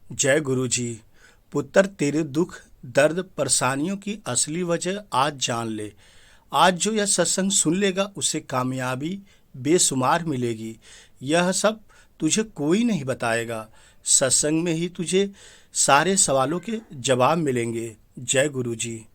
जय गुरु जी। पुत्र, तेरे दुख दर्द परेशानियों की असली वजह आज जान ले। आज जो यह सत्संग सुन लेगा उसे कामयाबी बेशुमार मिलेगी। यह सब तुझे कोई नहीं बताएगा। सत्संग में ही तुझे सारे सवालों के जवाब मिलेंगे। जय गुरु जी।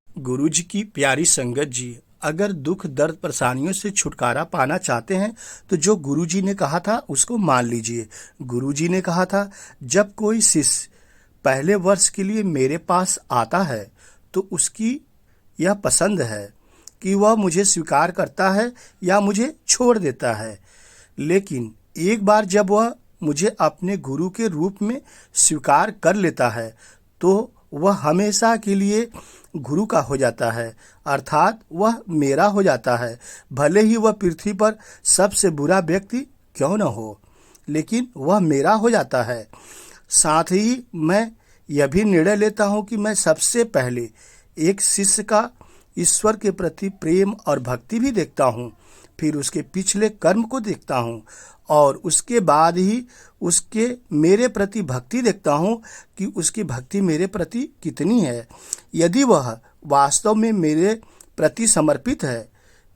गुरु जी की प्यारी संगत जी, अगर दुख दर्द परेशानियों से छुटकारा पाना चाहते हैं तो जो गुरु जी ने कहा था उसको मान लीजिए। गुरु जी ने कहा था, जब कोई शिष्य पहले वर्ष के लिए मेरे पास आता है तो उसकी यह पसंद है कि वह मुझे स्वीकार करता है या मुझे छोड़ देता है। लेकिन एक बार जब वह मुझे अपने गुरु के रूप में स्वीकार कर लेता है तो वह हमेशा के लिए गुरु का हो जाता है, अर्थात वह मेरा हो जाता है। भले ही वह पृथ्वी पर सबसे बुरा व्यक्ति क्यों न हो, लेकिन वह मेरा हो जाता है। साथ ही मैं यह भी निर्णय लेता हूँ कि मैं सबसे पहले एक शिष्य का ईश्वर के प्रति प्रेम और भक्ति भी देखता हूँ, फिर उसके पिछले कर्म को देखता हूँ और उसके बाद ही उसके मेरे प्रति भक्ति देखता हूँ कि उसकी भक्ति मेरे प्रति कितनी है। यदि वह वास्तव में मेरे प्रति समर्पित है,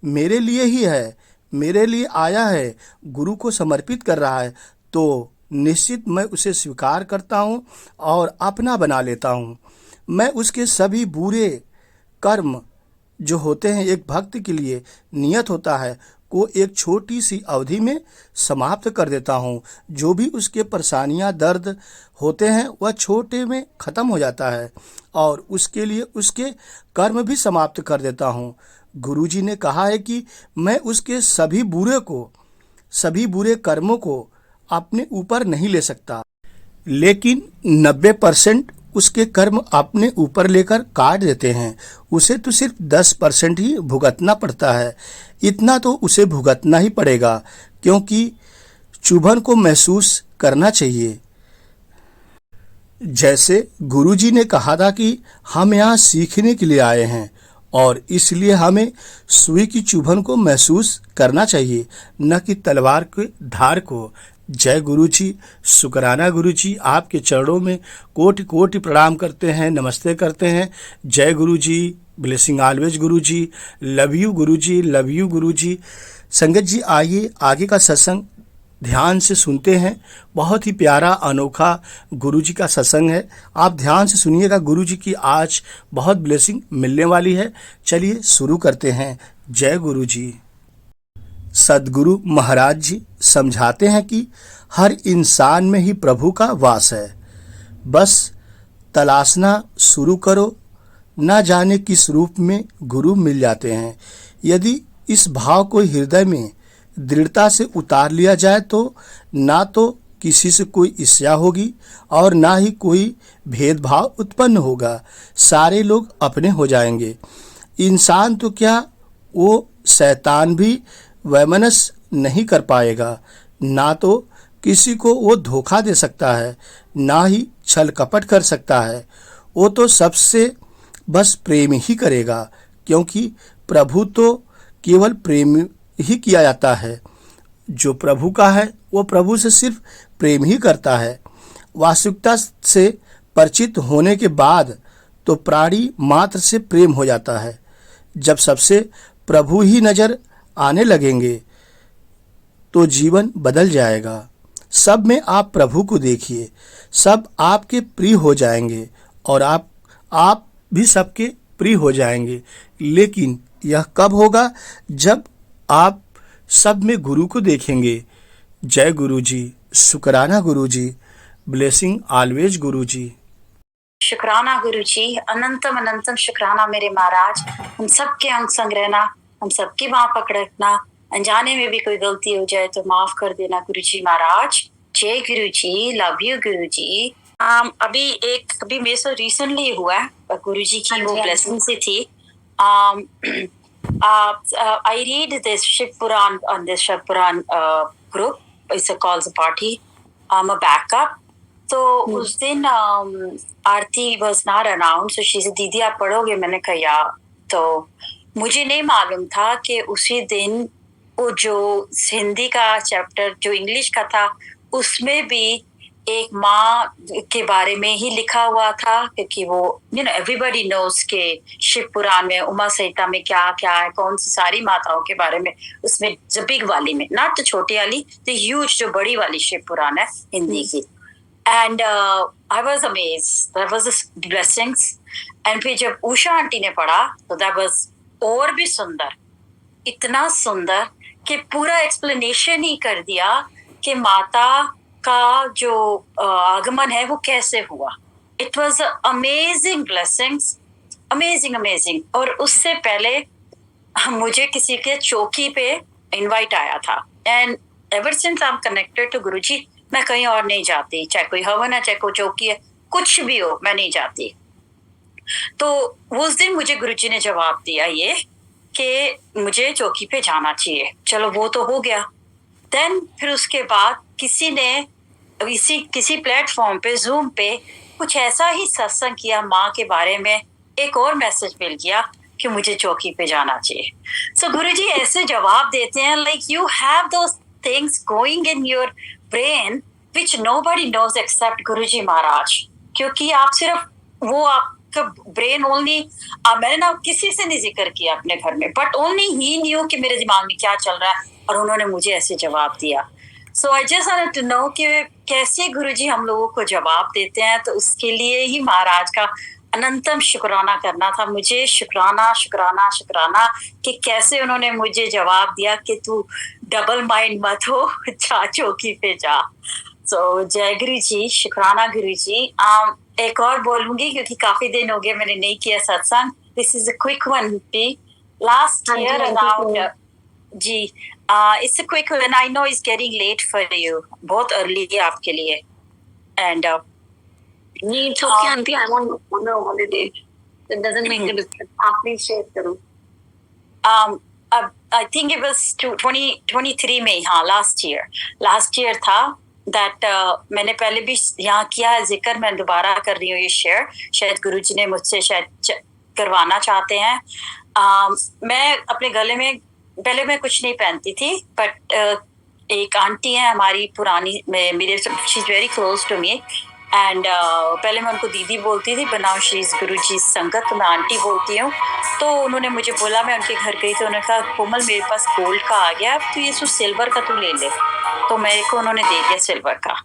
मेरे लिए ही है, मेरे लिए आया है, गुरु को समर्पित कर रहा है, तो निश्चित मैं उसे स्वीकार करता हूँ और अपना बना लेता हूँ। मैं उसके सभी बुरे कर्म जो होते हैं एक भक्त के लिए नियत होता है को एक छोटी सी अवधि में समाप्त कर देता हूँ। जो भी उसके परेशानियाँ दर्द होते हैं वह छोटे में ख़त्म हो जाता है और उसके लिए उसके कर्म भी समाप्त कर देता हूँ। गुरुजी ने कहा है कि मैं उसके सभी बुरे कर्मों को अपने ऊपर नहीं ले सकता, लेकिन 90% उसके कर्म अपने ऊपर लेकर काट देते हैं। उसे तो सिर्फ 10% ही भुगतना पड़ता है। इतना तो उसे भुगतना ही पड़ेगा, क्योंकि चुभन को महसूस करना चाहिए। जैसे गुरुजी ने कहा था कि हम यहाँ सीखने के लिए आए हैं और इसलिए हमें सुई की चुभन को महसूस करना चाहिए, न कि तलवार के धार को। जय गुरु जी। शुक्राना गुरु जी, आपके चरणों में कोटि कोटि प्रणाम करते हैं, नमस्ते करते हैं। जय गुरु जी। Blessing always Guru ji. Love you Guru ji, love you Guru जी। संगत जी, आइए आगे का सत्संग ध्यान से सुनते हैं। बहुत ही प्यारा अनोखा गुरु जी का सत्संग है, आप ध्यान से सुनिएगा। गुरु जी की आज बहुत ब्लेसिंग मिलने वाली है। चलिए शुरू करते हैं। जय गुरु जी। सदगुरु महाराज जी समझाते हैं कि हर इंसान में ही प्रभु का वास है, बस तलाशना शुरू करो। न जाने किस रूप में गुरु मिल जाते हैं। यदि इस भाव को हृदय में दृढ़ता से उतार लिया जाए तो ना तो किसी से कोई ईर्ष्या होगी और ना ही कोई भेदभाव उत्पन्न होगा। सारे लोग अपने हो जाएंगे। इंसान तो क्या, वो शैतान भी वैमनस्य नहीं कर पाएगा। ना तो किसी को वो धोखा दे सकता है, ना ही छल कपट कर सकता है। वो तो सबसे बस प्रेम ही करेगा, क्योंकि प्रभु तो केवल प्रेम ही किया जाता है। जो प्रभु का है वो प्रभु से सिर्फ प्रेम ही करता है। वास्तविकता से परिचित होने के बाद तो प्राणी मात्र से प्रेम हो जाता है। जब सबसे प्रभु ही नजर आने लगेंगे तो जीवन बदल जाएगा। सब में आप प्रभु को देखिए, सब आपके प्रिय हो जाएंगे और आप भी सबके प्रिय हो जाएंगे। लेकिन यह कब होगा? जब आप सब में गुरु को देखेंगे। जय गुरु जी। शुक्राना गुरु जी। ब्लेसिंग ऑलवेज गुरु जी। शुक्राना गुरु जी, अनंतम अनंतम शुक्राना मेरे महाराज। हम सबके अंग संग रहना, हम सबकी बाह पकड़ रखना। अनजाने में भी कोई गलती हो जाए तो माफ कर देना गुरु जी महाराज। जय गुरु जी, लव यू गुरु जी। अभी मेरे से रिसेंटली हुआ है, गुरु जी की वो ब्लेसिंग से थी। I read this Shiv Puran on this Shiv Puran group. It's a calls a party. I'm a backup. तो उस दिन आरती was not announced, so she said दीदी आप पढ़ोगे? मैंने कहा या। तो मुझे नहीं मालूम था कि उसी दिन वो जो हिंदी का चैप्टर जो इंग्लिश का था उसमें भी एक माँ के बारे में ही लिखा हुआ था, क्योंकि वो एवरीबडी नोज के शिव पुराण में उमा संहिता में क्या क्या है, कौन सी सारी माताओं के बारे में उसमें द बिग वाली में, नॉट द छोटी वाली, द ह्यूज जो बड़ी वाली शिव पुराण है हिंदी की. And I was amaze, that was blessings. And फिर जब उषा आंटी ने पढ़ा तो दैट वॉज और भी सुंदर, इतना सुंदर कि पूरा एक्सप्लेनेशन ही कर दिया कि माता का जो आगमन है वो कैसे हुआ. It was amazing blessings, amazing amazing. और उससे पहले मुझे किसी के चौकी पे इनवाइट आया था. And ever since I am connected to Guruji, मैं कहीं और नहीं जाती, चाहे कोई हवन है, चाहे कोई चौकी है, कुछ भी हो, मैं नहीं जाती. तो उस दिन मुझे गुरुजी ने जवाब दिया ये कि मुझे चौकी पे जाना चाहिए. चलो वो तो हो गया. देन फिर उसके बाद किसी ने किसी प्लेटफॉर्म पे, जूम पे कुछ ऐसा ही सत्संग किया माँ के बारे में, एक और मैसेज मिल गया कि मुझे चौकी पे जाना चाहिए. सो गुरुजी ऐसे जवाब देते हैं, like you have those things going in your brain which nobody knows except Guruji Maharaj. क्योंकि आप सिर्फ वो आपका ब्रेन ओनली, मैंने ना किसी से नहीं जिक्र किया अपने घर में, बट ओनली ही न्यू कि मेरे दिमाग में क्या चल रहा है, और उन्होंने मुझे ऐसे जवाब दिया. So I just wanted to know कि कैसे गुरुजी हम लोगों को जवाब देते हैं. तो उसके लिए ही महाराज का अनंतम शुक्राना करना था मुझे. शुक्राना शुक्राना शुक्राना कि कैसे उन्होंने मुझे जवाब दिया कि तू डबल माइंड मत हो, जा चौकी पे जा. सो जय गुरु जी, शुक्राना गुरु जी. एक और बोलूंगी क्योंकि काफी दिन हो गए मैंने नहीं किया सत्संग. This is a quick one. Last year around जी, it's a quick one. I know it's getting late for you. बहुत early है आपके लिए. And नहीं, it's okay, Aunty. I'm on a holiday. It doesn't make a difference. आप please share करो. I think it was 2023 में, हाँ, last year था that मैंने पहले भी यहाँ किया है जिक्र, मैं दोबारा कर रही हूँ ये शेयर. शायद गुरुजी ने मुझसे शायद करवाना चाहते हैं. मैं अपने गले में पहले मैं कुछ नहीं पहनती थी, बट एक आंटी है हमारी पुरानी, मेरे she is very close to me. And पहले मैं उनको दीदी बोलती थी, बनाओ शी इज गुरुजी संगत, तो मैं आंटी बोलती हूँ. तो उन्होंने मुझे बोला, मैं उनके घर गई तो उन्होंने कहा, कोमल मेरे पास गोल्ड का आ गया, तो ये सिल्वर का तू ले ले. तो मेरे को उन्होंने दे दिया सिल्वर का.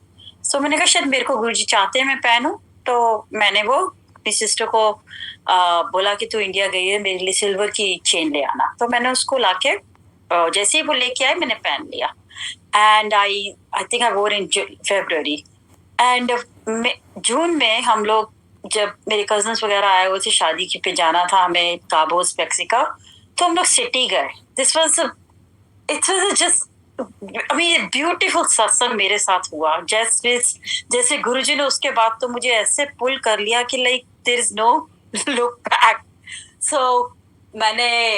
सो मैंने कहा शायद मेरे को गुरुजी चाहते हैं मैं पहनूं. तो मैंने वो अपनी सिस्टर को बोला कि तू इंडिया गई है, मेरे लिए सिल्वर की चेन ले आना. तो मैंने उसको लाके जैसे ही वो लेके आए मैंने पहन लिया. एंड आई थिंक आई वोर इन February. एंड जून में हम लोग, जब मेरे कजन्स वगैरह आए हुए थे, शादी पे जाना था हमें काबोस मेक्सिको, तो हम लोग सिटी गए. This was it was just beautiful सत्संग मेरे साथ हुआ. जैसे गुरुजी ने उसके बाद तो मुझे ऐसे पुल कर लिया कि like there is no look back. So मैंने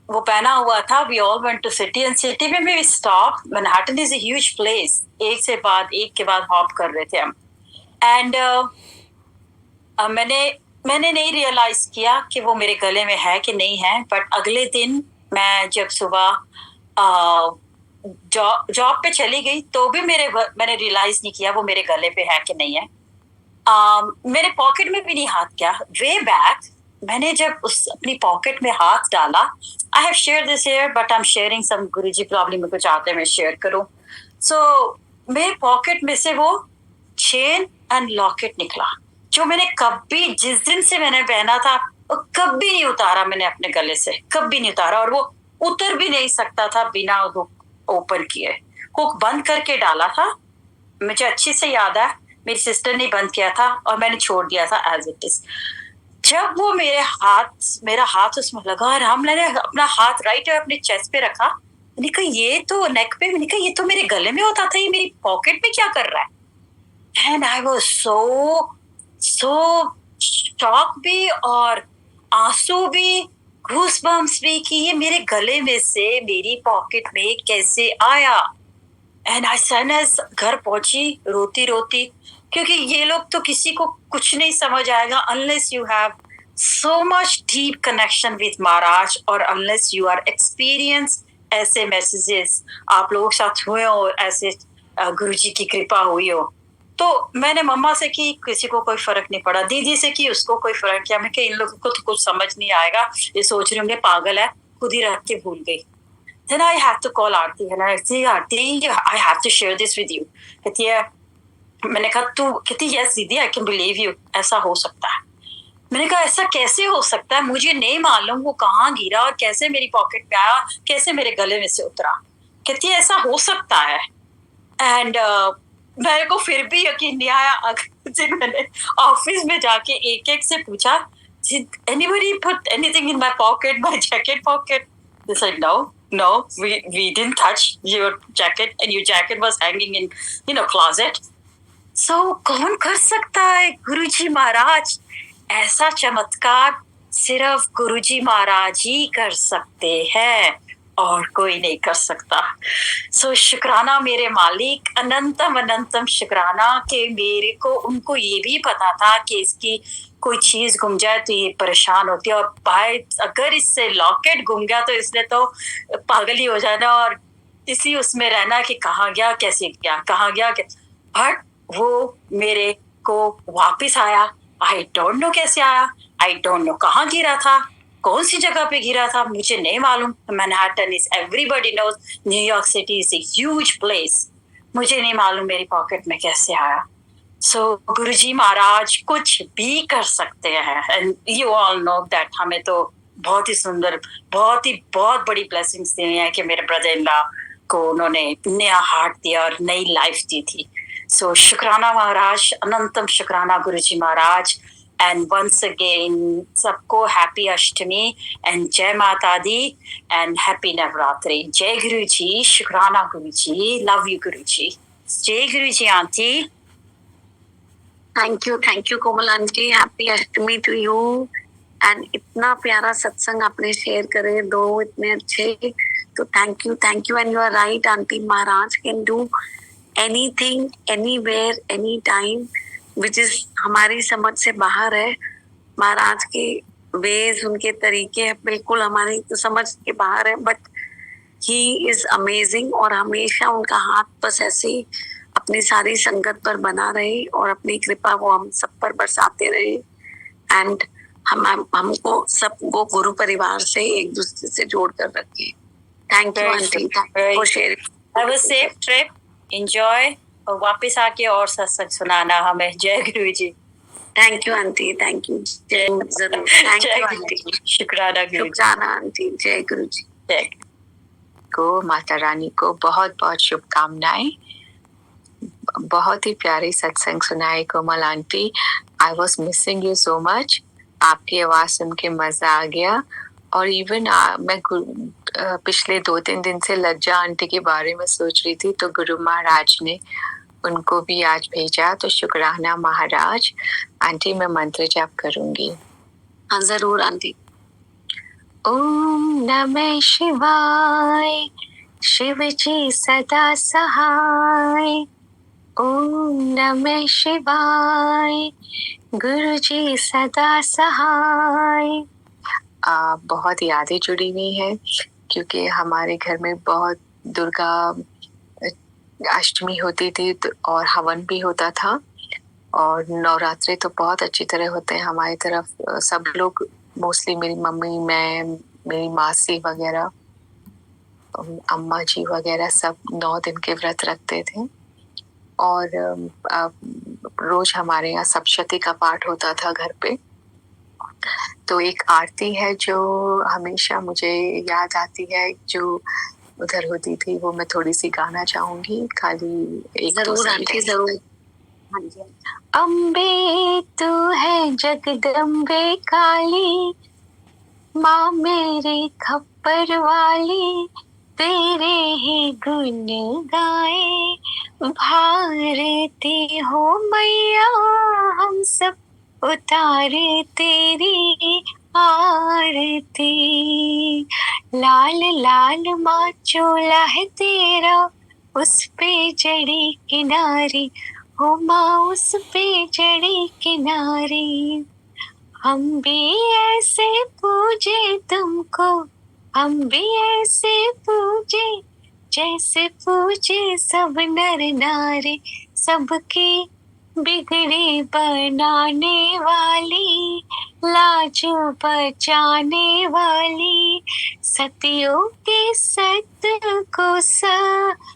वो पहना हुआ था. We all went to city, and city में भी stop. Manhattan is a huge place. एक के बाद हॉप कर रहे थे हम. एंड मैंने नहीं रियलाइज किया कि वो मेरे गले में है कि नहीं है. बट अगले दिन मैं जब सुबह जॉब पे चली गई तो भी मैंने रियलाइज नहीं किया वो मेरे गले पे है कि नहीं है. मेरे पॉकेट में भी नहीं हाथ गया. वे बैक मैंने जब अपनी पॉकेट में हाथ डाला, I have share this here, but I am sharing some. Guruji problem में कुछ आते हैं मैं शेयर करूं. सो मेरे पॉकेट में से वो चेन एंड लॉकेट निकला, जो मैंने कभी, जिस दिन से मैंने पहना था, वो कभी नहीं उतारा मैंने अपने गले से, कभी नहीं उतारा. और वो उतर भी नहीं सकता था बिना ओपन किए. हुक बंद करके डाला था, मुझे अच्छी से याद है. मेरी सिस्टर ने बंद किया था और मैंने छोड़ दिया था एज इट इज. जब वो मेरा हाथ उसमें लगा और मैंने अपना हाथ राइट अपने चेस्ट पे रखा, मैंने कहा ये तो नेक पे, मैंने कहा ये तो मेरे गले में होता था, ये मेरी पॉकेट में क्या कर रहा है. And I was so shock भी और आंसू भी, गूज़बम्प्स भी कि ये मेरे गले में से मेरी पॉकेट में कैसे आया. एंड आई घर पहुंची रोती रोती, क्योंकि ये लोग तो किसी को कुछ नहीं समझ आएगा unless you have so much deep connection with Maharaj, और अनलेस यू आर एक्सपीरियंस ऐसे मैसेजेस आप लोगों के साथ हुए हो, ऐसे गुरुजी की कृपा हुई हो. तो मैंने मम्मा से की, किसी को कोई फर्क नहीं पड़ा, दीदी से की, उसको कोई फर्क किया। मैं इन लोगों को तो कुछ समझ नहीं आएगा, ये सोच रहे होंगे पागल है, खुद ही रख के भूल गई। Then I had to call Aunty and I said, Aunty, I have to share this with you. कहती है, मैंने कहा तू, कहती यस दीदी, आई कैन बिलीव यू, ऐसा हो सकता है। मैंने कहा ऐसा कैसे हो सकता है, मुझे नहीं मालूम वो कहाँ गिरा और कैसे मेरी पॉकेट में आया, कैसे मेरे गले में से उतरा। कहती है ऐसा हो सकता है। एंड मेरे को फिर भी यकीन नहीं आया। अगले दिन मैंने ऑफिस में जाके एक एक से पूछा, Did anybody put anything in my pocket, my jacket pocket? They said no, we didn't touch your jacket and your jacket was hanging in closet. So कौन कर सकता है? गुरुजी महाराज। ऐसा चमत्कार सिर्फ गुरुजी महाराज ही कर सकते हैं और कोई नहीं कर सकता। सो शुक्राना मेरे मालिक, अनंतम अनंतम शुक्राना कि मेरे को, उनको ये भी पता था कि इसकी कोई चीज गुम जाए तो ये परेशान होती है, और भाई अगर इससे लॉकेट गुम गया तो इसने तो पागल ही हो जाना और इसी उसमें रहना कि कहाँ गया, कैसे गया, कहाँ गया। बट वो मेरे को वापस आया। आई डोंट नो कैसे आया, आई डोंट नो कहाँ गिरा था, कौन सी जगह पे गिरा था, मुझे नहीं मालूम। Manhattan is, everybody knows, New York city is a huge place. मुझे नहीं मालूम मेरी पॉकेट में कैसे आया। सो गुरुजी महाराज कुछ भी कर सकते हैं, and you all know that. हमें तो बहुत ही सुंदर, बहुत बड़ी ब्लेसिंग्स दी हैं कि मेरे ब्रदर इन लॉ को उन्होंने नया हार्ट दिया और नई लाइफ दी थी। सो शुक्राना महाराज, अनंतम शुक्राना गुरुजी महाराज। एंड वंस अगेन सबको हैप्पी अष्टमी एंड जय माता दी एंड हैप्पी नवरात्रि। जय गुरु जी, शुक्राना गुरु जी, लव यू गुरु जी। जय गुरु ji aunty. Thank you Komal aunty, happy Ashtami to you. And इतना प्यारा सत्संग आपने शेयर करे, दो इतने अच्छे, तो thank you. And you are right aunty, Maharaj can do anything, anywhere, any time, which is हमारी समझ से बाहर है। महाराज के वेज, उनके तरीके बिल्कुल हमारी तो समझ के बाहर है, बट ही इज अमेजिंग। और हमेशा उनका हाथ बस ऐसे ही अपनी सारी संगत पर बना रहे और अपनी कृपा वो हम सब पर बरसाते रहे। एंड हमको सबको गुरु परिवार से एक दूसरे से जोड़ कर रखे। Thank you aunty for sharing. Have a safe trip, enjoy, और वापस आके और सत्संग सुनाना हमें। जय गुरु ji. Thank you aunty, thank you. जय जरूर, थैंक यू आंटी, शुक्राना गुरु, शुक्राना आंटी, जय गुरु जी। जय को, माता रानी को बहुत बहुत शुभकामनाएं। बहुत ही प्यारी सत्संग सुनाई Komal aunty. I was missing you so much. आपकी आवाज सुन के मजा आ गया। और इवन मैं पिछले 2-3 दिन से लज्जा आंटी के बारे में सोच रही थी, तो गुरु महाराज ने उनको भी आज भेजा, तो शुक्राना महाराज। आंटी मैं मंत्र जाप करूंगी। हाँ जरूर आंटी। ओम नमः शिवाय, शिव जी सदा सहाय। ओम नमः शिवाय, गुरु जी सदा सहाय। बहुत यादें जुड़ी हुई हैं, क्योंकि हमारे घर में बहुत दुर्गा अष्टमी होती थी और हवन भी होता था, और नवरात्रि तो बहुत अच्छी तरह होते हैं हमारी तरफ। सब लोग, मोस्टली मेरी मम्मी, मैं, मेरी मासी वगैरह, अम्मा जी वगैरह, सब 9 दिन के व्रत रखते थे। और रोज हमारे यहाँ सप्तशती का पाठ होता था घर पे। तो एक आरती है जो हमेशा मुझे याद आती है, जो उधर होती थी, वो मैं थोड़ी सी गाना चाहूंगी, खाली एक जरूर आंटी, जरूर। हाँ जी। अम्बे तू है जगदम्बे काली, माँ मेरी खप्पर वाली, तेरे ही गुण गाए, भारती हो मैया हम सब उतारे तेरी आरती। लाल लाल माँ चोला है तेरा, उस पे जड़ी किनारी, हो माँ उस पे जड़ी किनारी। हम भी ऐसे पूजे तुमको, हम भी ऐसे पूजे जैसे पूजे सब नर नारी, सबकी बिगड़ी बनाने वाली, लाज बचाने वाली, सतियों के सत को सवारती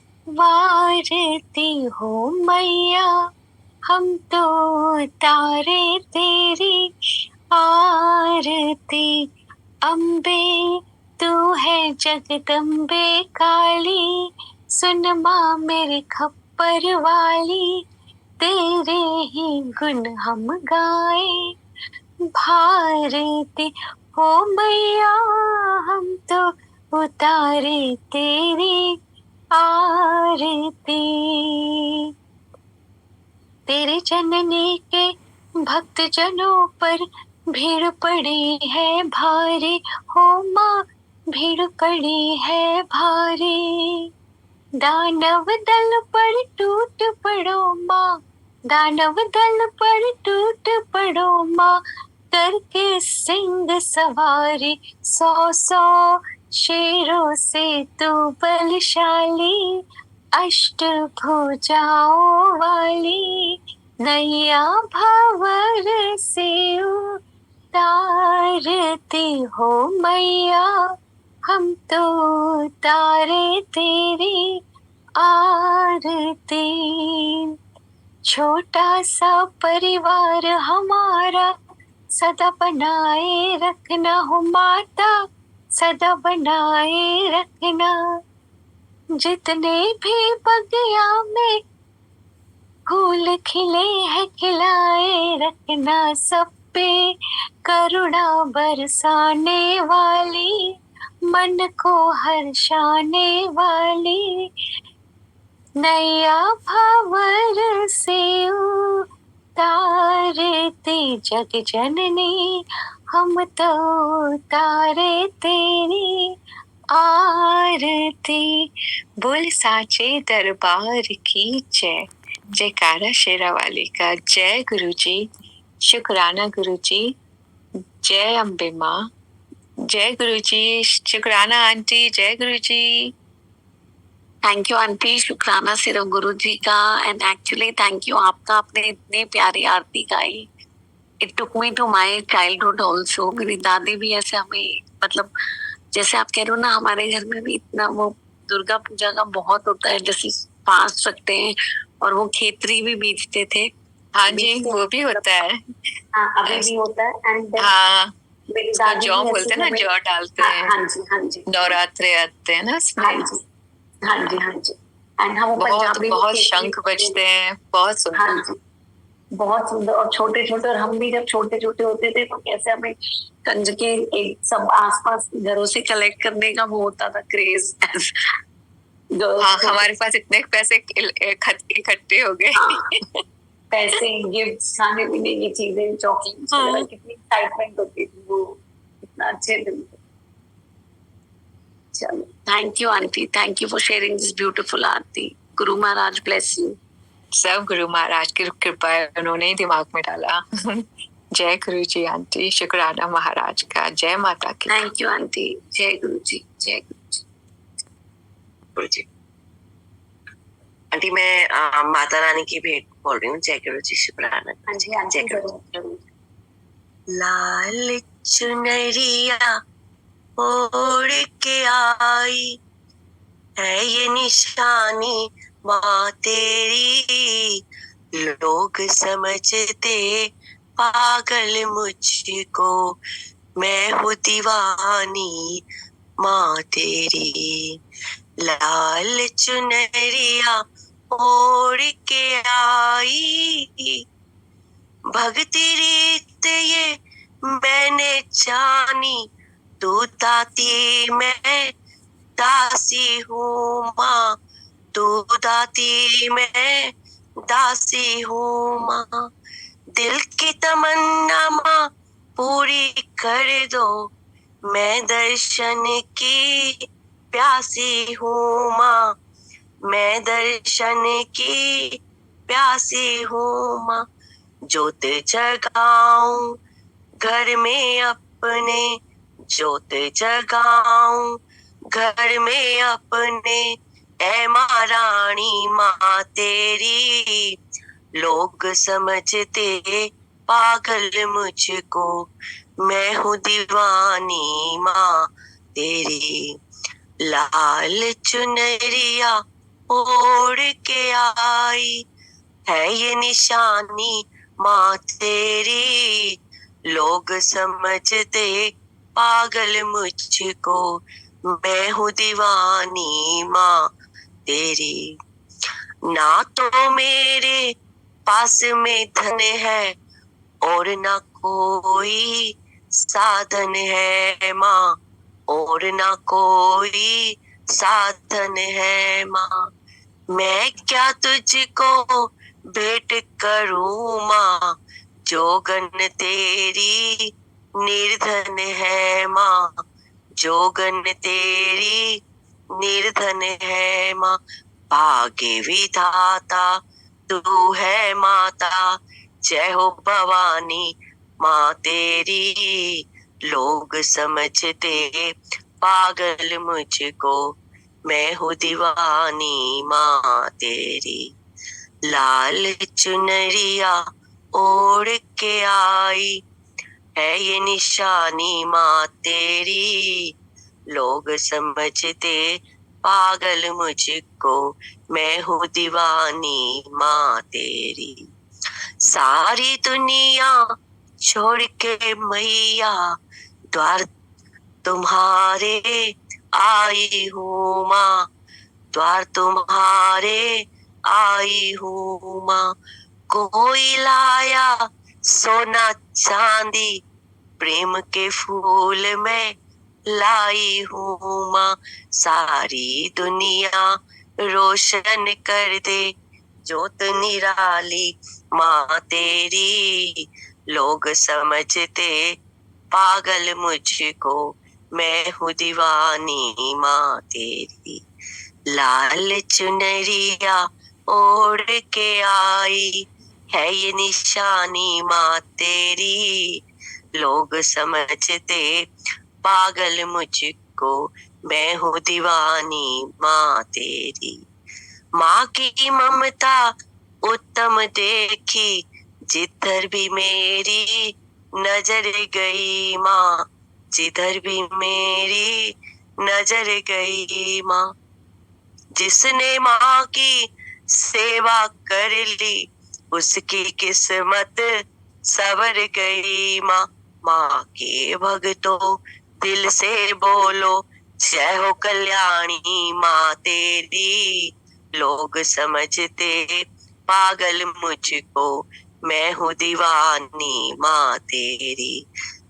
हो मैया। हम तो तारे तेरी आरती। अम्बे तू है जगदम्बे काली, सुन माँ मेरे खप्पर वाली, तेरे ही गुण हम गाए। भारती हो मैया, हम तो उतारे तेरी आरती। तेरे जननी के भक्त जनों पर भीड़ पड़ी है भारी, हो माँ भीड़ पड़ी है भारी। दानव दल पर टूट पड़ो माँ, दानव दल पर टूट पड़ो माँ, करके सिंह सवारी। 100 शेरों से तू बलशाली, अष्ट भुजाओं वाली, नैया भंवर से उतारती हो मैया। हम तो तारे तेरी आरती। छोटा सा परिवार हमारा, सदा बनाए रखना हो माता, सदा बनाए रखना। जितने भी बगिया में फूल खिले हैं खिलाए रखना, सब पे करुणा बरसाने वाली, मन को हर्षाने वाली, नैया भंवर से उतारती जग जननी। हम तो तारे तेरी आरती। बोल साचे दरबार की जय। जयकारा शेरा वाली का। जय गुरुजी, शुक्राना गुरुजी, जय अम्बे माँ, जय गुरुजी, शुक्राना आंटी, जय गुरुजी। थैंक यू आंटी, शुक्राना सिर्फ गुरु जी का। एंड एक्चुअली थैंक यू, आपका आपने इतनी प्यारी आरती गाई। It took me to my childhood also. मेरी दादी भी ऐसे हमें, मतलब जैसे आप कह रहे हो ना, हमारे घर में भी इतना वो दुर्गा पूजा का बहुत होता है, जैसे फास्ट रखते हैं और वो खेतरी भी बीजते थे। हाँ जी, वो भी होता है। हाँ, अभी भी होता है। एंड हाँ, मेरी दादी जौ भी बोलते हैं ना, ऐसे जौ डालते हैं। हाँ जी, हाँ जी, नवरात्रे आते हैं ना इसमें। हाँ जी, हाँ जी, हाँ जी। एंड हम पंजाबी बहुत शंख बजते हैं, बहुत सुंदर। हाँ जी, बहुत सुंदर। और छोटे छोटे, और हम भी जब छोटे छोटे होते थे तो कैसे हमें कंजके एक सब आसपास घरों से कलेक्ट करने का वो होता था क्रेज। हाँ, हमारे पास इतने पैसे इकट्ठे हो गए। हाँ, पैसे, गिफ्ट्स, खाने पीने की चीजें, चॉकलेट्स वगैरह, कितनी एक्साइटमेंट होती थी वो, कितना अच्छे दिन थे। चलो, thank you aunty, thank you for sharing this beautiful aarti. Guru Maharaj bless you. सब गुरु महाराज की कृपा है, उन्होंने ही दिमाग में डाला। जय गुरु जी आंटी, शुक्राना महाराज का। जय माता की। Thank you aunty. जय गुरु जी, जय गुरु जी। गुरु जी आंटी, मैं माता रानी की भेंट बोल रही हूँ। जय गुरु जी, शुक्राना। हाँ जी, हाँ जी, जरूर। लाल चुनरिया ओढ़ के आई है, ये निशानी माँ तेरी, लोग समझते पागल मुझको, मैं हूँ दीवानी माँ तेरी। लाल चुनरिया ओढ़ के आई, भक्ति रीत ये मैंने जानी, तू दाती मैं दासी हूँ माँ, तू दाती मैं दासी हूँ माँ। दिल की तमन्ना माँ पूरी कर दो, मैं दर्शन की प्यासी हूँ माँ, मैं दर्शन की प्यासी हूँ माँ। ज्योत जगाऊं घर में अपने, ज्योत जगाऊं घर में अपने, ऐ माँ रानी माँ तेरी, लोग समझते पागल मुझको, मैं हूँ दीवानी माँ तेरी। लाल चुनरिया ओढ़ के आई, है ये निशानी माँ तेरी। लोग समझते पागल मुझको, मैं हूँ दीवानी माँ तेरी। ना तो मेरे पास में धन है और ना कोई साधन है माँ, और ना कोई साधन है माँ। मैं क्या तुझको भेंट करूँ माँ, जोगन तेरी निर्धन है माँ, जोगन तेरी निर्धन है माँ। भाग्य विधाता तू है माता, जय हो भवानी माँ तेरी। लोग समझते पागल मुझको, मैं हूँ दीवानी माँ तेरी। लाल चुनरिया ओढ़ के आई, है ये निशानी माँ तेरी। लोग समझते पागल मुझको, मैं हूँ दीवानी माँ तेरी। सारी दुनिया छोड़ के मैया, द्वार तुम्हारे आई हूँ माँ, द्वार तुम्हारे आई हूँ माँ। कोई लाया सोना चांदी, प्रेम के फूल में लाई हूँ माँ। सारी दुनिया रोशन कर दे, जोत निराली माँ तेरी। लोग समझते पागल मुझको, मैं हूँ दीवानी माँ तेरी। लाल चुनरिया ओढ़ के आई, है ये निशानी माँ तेरी। लोग समझते पागल मुझको, मैं हूँ दीवानी माँ तेरी। माँ की ममता उत्तम देखी, जिधर भी मेरी नजर गई माँ, जिधर भी मेरी नजर गई माँ। जिसने माँ की सेवा कर ली, उसकी किस्मत सवर गई माँ। माँ के भक्तों दिल से बोलो, जय हो कल्याणी माँ तेरी। लोग समझते पागल मुझको, मैं हूँ दीवानी माँ तेरी।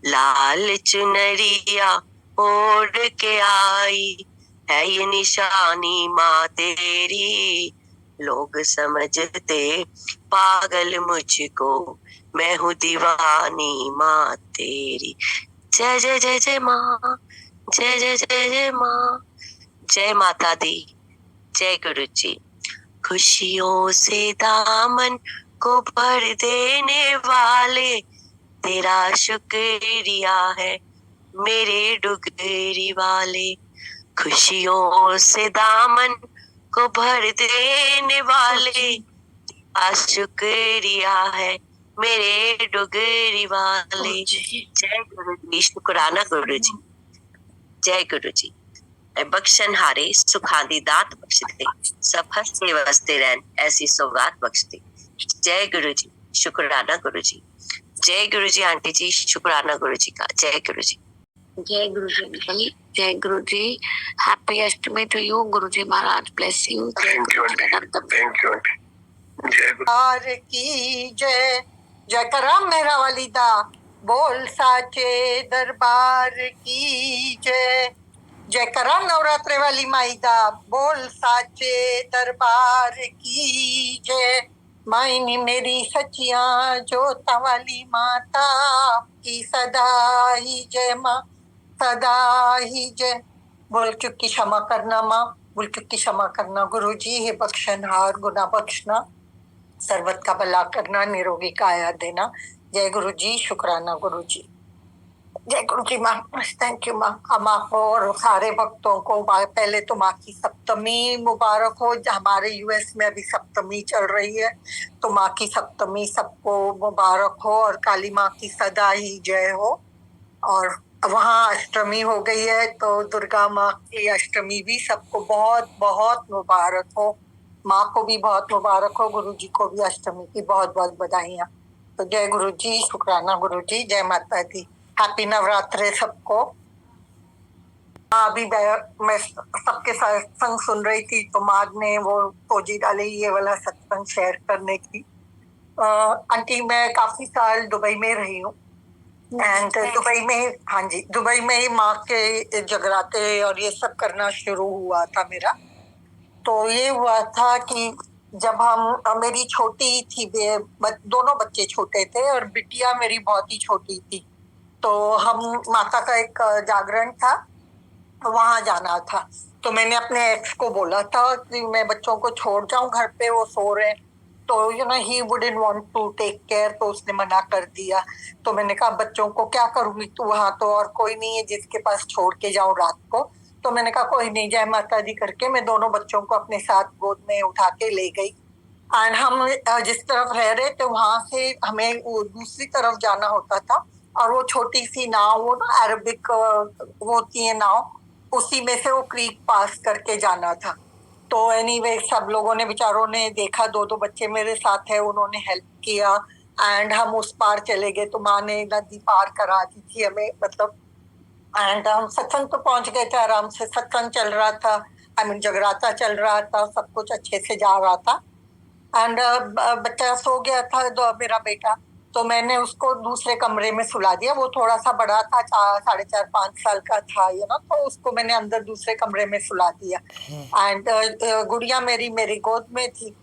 लाल चुनरिया ओढ़ के आई, है ये निशानी माँ तेरी। लोग समझते पागल मुझको, मैं हूँ दीवानी माँ तेरी। जय जय जय जय माँ, जय जय जय जय माँ। जय माता दी, जय गुरु जी। खुशियों से दामन को भर देने वाले, तेरा शुक्रिया है मेरे डुगरी वाले। खुशियों से दामन को भर देने वाले, आज शुक्रिया है मेरे डुगरी वाले। जय गुरु जी, शुक्राना गुरु जी, जय गुरु जी। बख्शन हारे सुखादी दात बख्श दे, सब हंसते वसते रहन ऐसी सौगात बख्श दे। जय गुरु जी, शुक्राना गुरु जी। जय गुरु जी आंटी जी, शुक्राना गुरु जी का। जय गुरु जी। जय गुरु जी अंकल, जय गुरु ji. Happy Ashtami to you Guru ji Maharaj, bless you. Thank you aunty, thank you aunty. जय गुरु की जय, जय करा मेरा वालिदा, बोल साचे दरबार की जय। जय करा नवरात्रे वाली माईदा, बोल साचे दरबार की जय। मायनी मेरी सचिया जोता वाली माता की सदा ही जय माँ, सदा ही जय। बोल चुकी क्षमा करना माँ, भूल चुकी क्षमा करना। गुरु जी हे बख्शनहार, गुना बख्शना, सर्वत का भला करना, निरोगी काया देना। जय गुरु जी, शुक्राना गुरु जी। जय गुरु जी माँ। थैंक यू माँ। माँ को और सारे भक्तों को पहले तो माँ की सप्तमी मुबारक हो। हमारे यूएस में अभी सप्तमी चल रही है, तो माँ की सप्तमी सबको मुबारक हो और काली माँ की सदा ही जय हो। और वहाँ अष्टमी हो गई है, तो दुर्गा माँ की अष्टमी भी सबको बहुत बहुत मुबारक हो। माँ को भी बहुत मुबारक हो, गुरु जी को भी अष्टमी की बहुत बहुत बधाइयाँ। तो जय गुरु जी, शुक्राना गुरु जी, जय माता दी, हैप्पी नवरात्रे सबको। अभी मैं सबके सत्संग सुन रही थी, तो माँ ने वो फौजी डाली ये वाला सत्संग शेयर करने की। आंटी मैं काफी साल दुबई में रही हूँ, एंड दुबई में, हाँ जी, दुबई में ही माँ के जगराते और ये सब करना शुरू हुआ था मेरा। तो ये हुआ था कि जब हम, मेरी छोटी थी, दोनों बच्चे छोटे थे और बिटिया मेरी बहुत ही छोटी थी, तो हम माता का एक जागरण था, वहां जाना था। तो मैंने अपने एक्स को बोला था कि मैं बच्चों को छोड़ जाऊं घर पे, वो सो रहे हैं, तो he wouldn't want to take care, तो उसने मना कर दिया। तो मैंने कहा बच्चों को क्या करूंगी, तू वहां तो और कोई नहीं है जिसके पास छोड़ के जाऊं रात को। तो मैंने कहा कोई नहीं, जय माता दी करके मैं दोनों बच्चों को अपने साथ गोद में उठा के ले गई। एंड हम जिस तरफ रह रहे थे वहां से हमें वो दूसरी तरफ जाना होता था, और वो छोटी सी नाव, वो ना अरबिक वो होती है नाव, उसी में से वो क्रीक पास करके जाना था। तो एनीवे सब लोगों ने, बेचारों ने देखा, दो दो बच्चे मेरे साथ है, उन्होंने हेल्प किया एंड हम उस पार चले गए। तो माँ ने नदी पार करा दी थी हमें, मतलब। एंड हम सत्संग तो पहुंच गए थे आराम से, सत्संग चल रहा था, आई मीन जगराता चल रहा था, सब कुछ अच्छे से जा रहा था। एंड बच्चा सो गया था, मेरा बेटा, तो मैंने उसको दूसरे कमरे में सुला दिया। वो थोड़ा सा बड़ा था, 4.5-5 साल का था, तो उसको मैंने अंदर दूसरे कमरे में सुला दिया। एंड गुड़िया मेरी मेरी गोद में थी।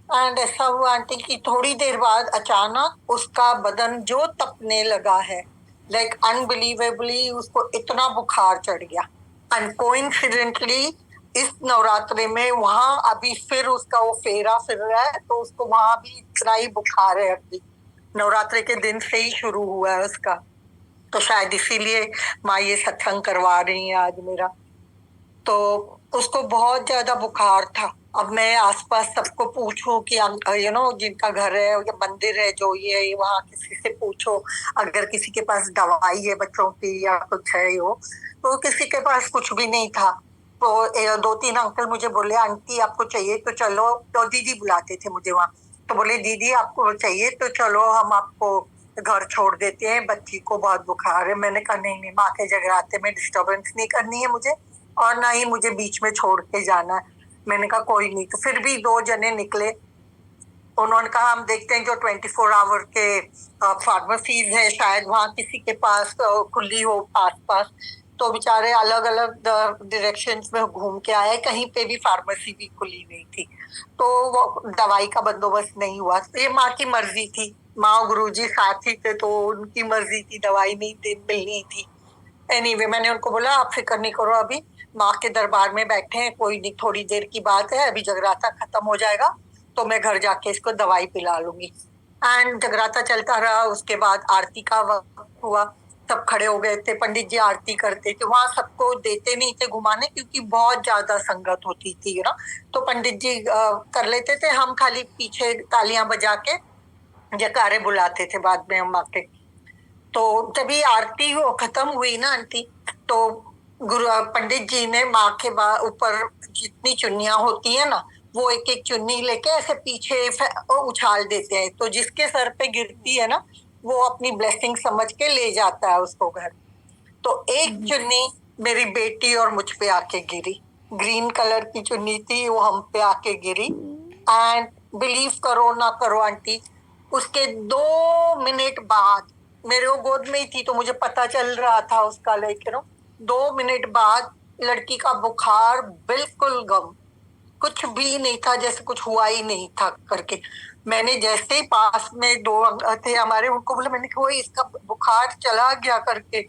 एंड ऐसा हुआ आंटी की थोड़ी देर बाद अचानक उसका बदन जो तपने लगा है, लाइक अनबिलीवेबली, उसको इतना बुखार चढ़ गया। एंड कोइंसिडेंटली इस नवरात्रि में वहां अभी फिर उसका वो फेरा फिर रहा है, तो उसको वहां भी इतना ही बुखार है। अभी नवरात्रि के दिन से ही शुरू हुआ है उसका, तो शायद इसीलिए माँ ये सत्संग करवा रही है आज मेरा। तो उसको बहुत ज्यादा बुखार था। अब मैं आसपास सबको पूछूं कि जिनका घर है या मंदिर है जो ये, वहां किसी से पूछो अगर किसी के पास दवाई है बच्चों की या कुछ है हो, तो किसी के पास कुछ भी नहीं था। तो 2-3 अंकल मुझे बोले आंटी आपको चाहिए तो चलो, तो दीदी बुलाते थे मुझे वहां, तो बोले दीदी आपको चाहिए तो चलो हम आपको घर छोड़ देते हैं, बच्ची को बहुत बुखार है। मैंने कहा नहीं नहीं, माँ के जगराते में डिस्टर्बेंस नहीं करनी है मुझे, और ना ही मुझे बीच में छोड़ के जाना है। मैंने कहा कोई नहीं। तो फिर भी 2 जने निकले, उन्होंने कहा हम देखते हैं जो 24 आवर के फार्मेसीज है, शायद वहां किसी के पास खुली हो आस पास। तो बेचारे अलग अलग डायरेक्शंस में घूम के आए, कहीं पे भी फार्मेसी भी खुली नहीं थी, तो वो दवाई का बंदोबस्त नहीं हुआ। तो ये माँ की मर्जी थी, माँ और गुरुजी साथ ही थे, तो उनकी मर्जी थी, दवाई नहीं मिलनी थी। एनीवे मैंने उनको बोला आप फिक्र नहीं करो, अभी माँ के दरबार में बैठे हैं, कोई नहीं, थोड़ी देर की बात है, अभी जगराता खत्म हो जाएगा तो मैं घर जाके इसको दवाई पिला लूंगी। एंड जगराता चलता रहा, उसके बाद आरती का वक्त हुआ, सब खड़े हो गए थे, पंडित जी आरती करते थे। वहां सबको देते नहीं थे घुमाने क्योंकि बहुत ज्यादा संगत होती थी ना, तो पंडित जी कर लेते थे, हम खाली पीछे तालियां बजा के जयकारे बुलाते थे बाद में हम आके। तो जब ये आरती हो खत्म हुई ना आंटी, तो गुरु पंडित जी ने माँ के ऊपर जितनी चुन्नियां होती है ना, वो एक एक चुन्नी लेके ऐसे पीछे उछाल देते हैं, तो जिसके सर पे गिरती है ना वो अपनी ब्लेसिंग समझ के ले जाता है उसको घर। तो एक चुन्नी मेरी बेटी और मुझ पे आके गिरी, ग्रीन कलर की चुन्नी थी, वो हम पे आके गिरी। एंड बिलीव करो ना करो आंटी, उसके 2 मिनट बाद, मेरे वो गोद में ही थी तो मुझे पता चल रहा था उसका, लेकिन 2 मिनट बाद लड़की का बुखार बिल्कुल गम, कुछ भी नहीं था, जैसे कुछ हुआ ही नहीं था करके। मैंने जैसे ही पास में 2 थे हमारे, उनको बोला, मैंने कहा इसका बुखार चला गया करके।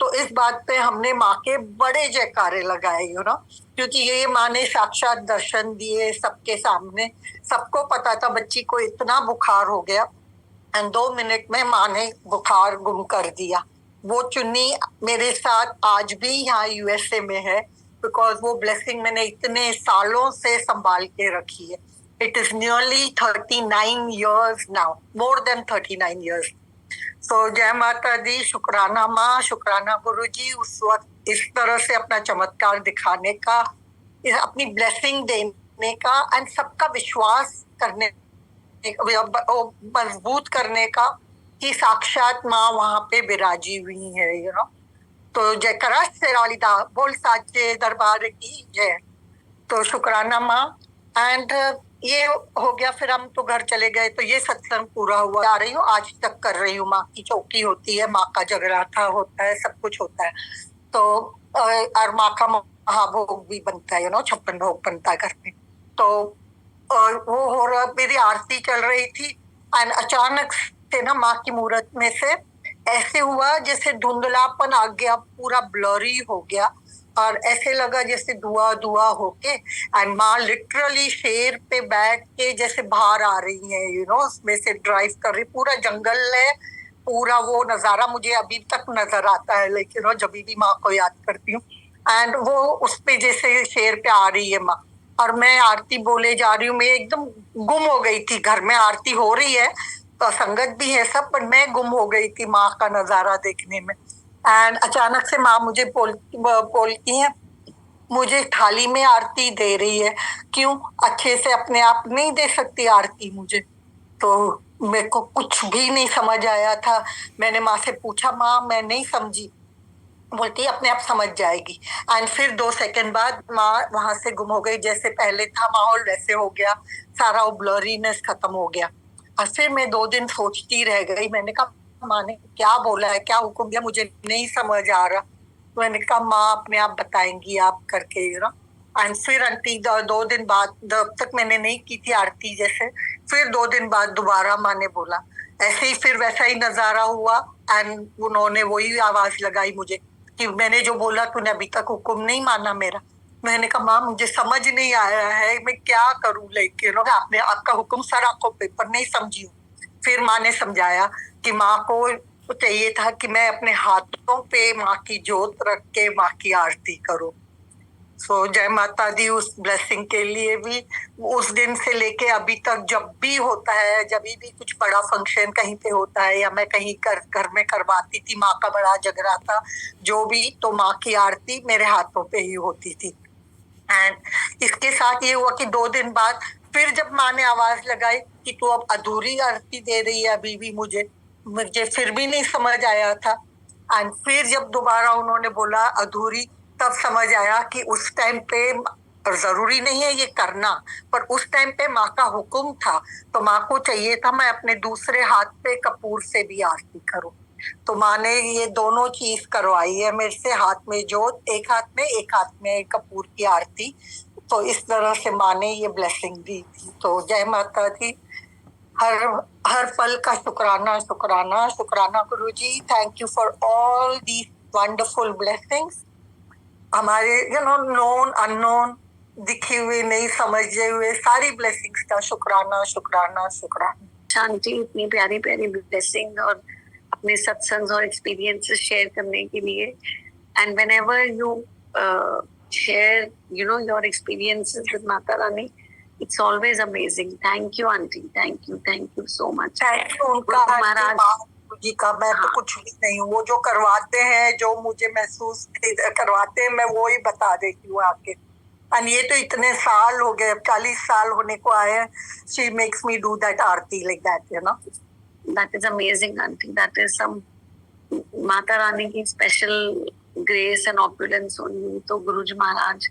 तो इस बात पे हमने माँ के बड़े जयकारे लगाए, क्योंकि ये माँ ने साक्षात दर्शन दिए सबके सामने, सबको पता था बच्ची को इतना बुखार हो गया, एंड 2 मिनट में माँ ने बुखार गुम कर दिया। वो चुन्नी मेरे साथ आज भी यहाँ यूएसए में है, बिकॉज वो ब्लेसिंग मैंने इतने सालों से संभाल के रखी है. It is nearly 39 years now, more than 39 years. सो जय माता दी, शुक्राना माँ, शुक्राना गुरुजी, उस वक्त इस तरह से अपना चमत्कार दिखाने का, अपनी ब्लेसिंग देने का एंड सबका विश्वास करने, मजबूत करने का कि साक्षात माँ वहां पे विराजी हुई है, तो जय करा शेरालिदा बोल साचे दरबार की जय. तो शुक्राना माँ. एंड ये हो गया, फिर हम तो घर चले गए. तो ये सत्संग पूरा हुआ. आ रही हूँ, आज तक कर रही हूँ. माँ की चौकी होती है, माँ का जगराता होता है, सब कुछ होता है. तो और माँ का महाभोग भी बनता है, 56 भोग बनता है घर में. तो वो हो रहा, मेरी आरती चल रही थी एंड अचानक से ना माँ की मूर्त में से ऐसे हुआ जैसे धुंधलापन आ गया, पूरा ब्लरी हो गया और ऐसे लगा जैसे धुआं धुआं होके, एंड माँ लिटरली शेर पे बैठ के जैसे बाहर आ रही है, उसमें से ड्राइव कर रही. पूरा जंगल है, पूरा वो नजारा मुझे अभी तक नजर आता है, लेकिन जब भी माँ को याद करती हूँ एंड वो उस पे जैसे शेर पे आ रही है माँ, और मैं आरती बोले जा रही हूँ. मैं एकदम गुम हो गई थी. घर में आरती हो रही है तो संगत भी है सब, पर मैं गुम हो गई थी माँ का नजारा देखने में. एंड अचानक से माँ मुझे बोलती है, मुझे थाली में आरती दे रही है, क्यों अच्छे से अपने आप नहीं दे सकती आरती मुझे? तो मेरे को कुछ भी नहीं समझ आया था. मैंने माँ से पूछा, माँ मैं नहीं समझी. बोलती अपने आप समझ जाएगी. एंड फिर 2 सेकंड बाद माँ वहां से गुम हो गई. जैसे पहले था माहौल वैसे हो गया, सारा वो ब्लरीनेस खत्म हो गया. और फिर मैं 2 दिन सोचती रह गई. मैंने कहा माँ ने क्या बोला है, क्या हुक्म दिया, मुझे नहीं समझ आ रहा. मैंने कहा माँ अपने आप बताएंगी आप करके, एंड फिर आंटी 2 दिन बाद, जब तक मैंने नहीं की थी आरती जैसे, फिर 2 दिन बाद दोबारा माँ ने बोला. ऐसे ही फिर वैसा ही नजारा हुआ एंड उन्होंने वही आवाज लगाई मुझे कि मैंने जो बोला तूने अभी तक हुक्म नहीं माना मेरा. मैंने कहा माँ मुझे समझ नहीं आया है, मैं क्या करूं, लेकिन आपने आपका हुक्म सर आपको पेपर नहीं समझी. फिर माँ ने समझाया कि माँ को चाहिए था कि मैं अपने हाथों पे माँ की जोत रख के माँ की आरती करूं. सो जय माता दी उस ब्लेसिंग के लिए भी. उस दिन से लेके अभी तक जब भी होता है, जब भी कुछ बड़ा फंक्शन कहीं पे होता है या मैं कहीं घर में करवाती थी माँ का बड़ा जगराता जो भी, तो माँ की आरती मेरे हाथों पे ही होती थी. एंड इसके साथ ये हुआ कि 2 दिन बाद फिर जब माँ ने आवाज लगाई कि तू अब अधूरी आरती दे रही है, अभी भी मुझे फिर भी नहीं समझ आया था. एंड फिर जब दोबारा उन्होंने बोला अधूरी, तब समझ आया कि उस टाइम पे जरूरी नहीं है ये करना, पर उस टाइम पे माँ का हुक्म था, तो माँ को चाहिए था मैं अपने दूसरे हाथ पे कपूर से भी आरती करूं. तो माँ ने ये दोनों चीज करवाई है मेरे से, हाथ में जोत एक हाथ में कपूर की आरती. तो इस तरह से माँ ने ये ब्लेसिंग दी थी. तो जय माता दी. हर पल का शुक्राना शुक्राना शुक्राना Guruji. Thank you for all the wonderful blessings. हमारे नोन अननोन, दिखे हुए नहीं समझे हुए, सारी ब्लेसिंग्स का शुक्राना शुक्राना शुक्राना. शांति, इतनी प्यारी प्यारी ब्लेसिंग और अपने सत्संग और एक्सपीरियंसेस शेयर करने के लिए. And whenever you share your experiences with Mata Rani, it's always amazing. Thank you aunty, thank you so much. Thank you उनका महाराज जी का. मैं तो कुछ भी नहीं हूँ, वो जो करवाते हैं, जो मुझे महसूस करवाते हैं, मैं वो ही बता देती हूँ आके. और ये तो इतने साल हो गए, 40 साल होने को आए हैं. She makes me do that Aarti like that, That is amazing aunty. That is some Mata Rani की special grace and opulence on you. तो गुरुजी महाराज,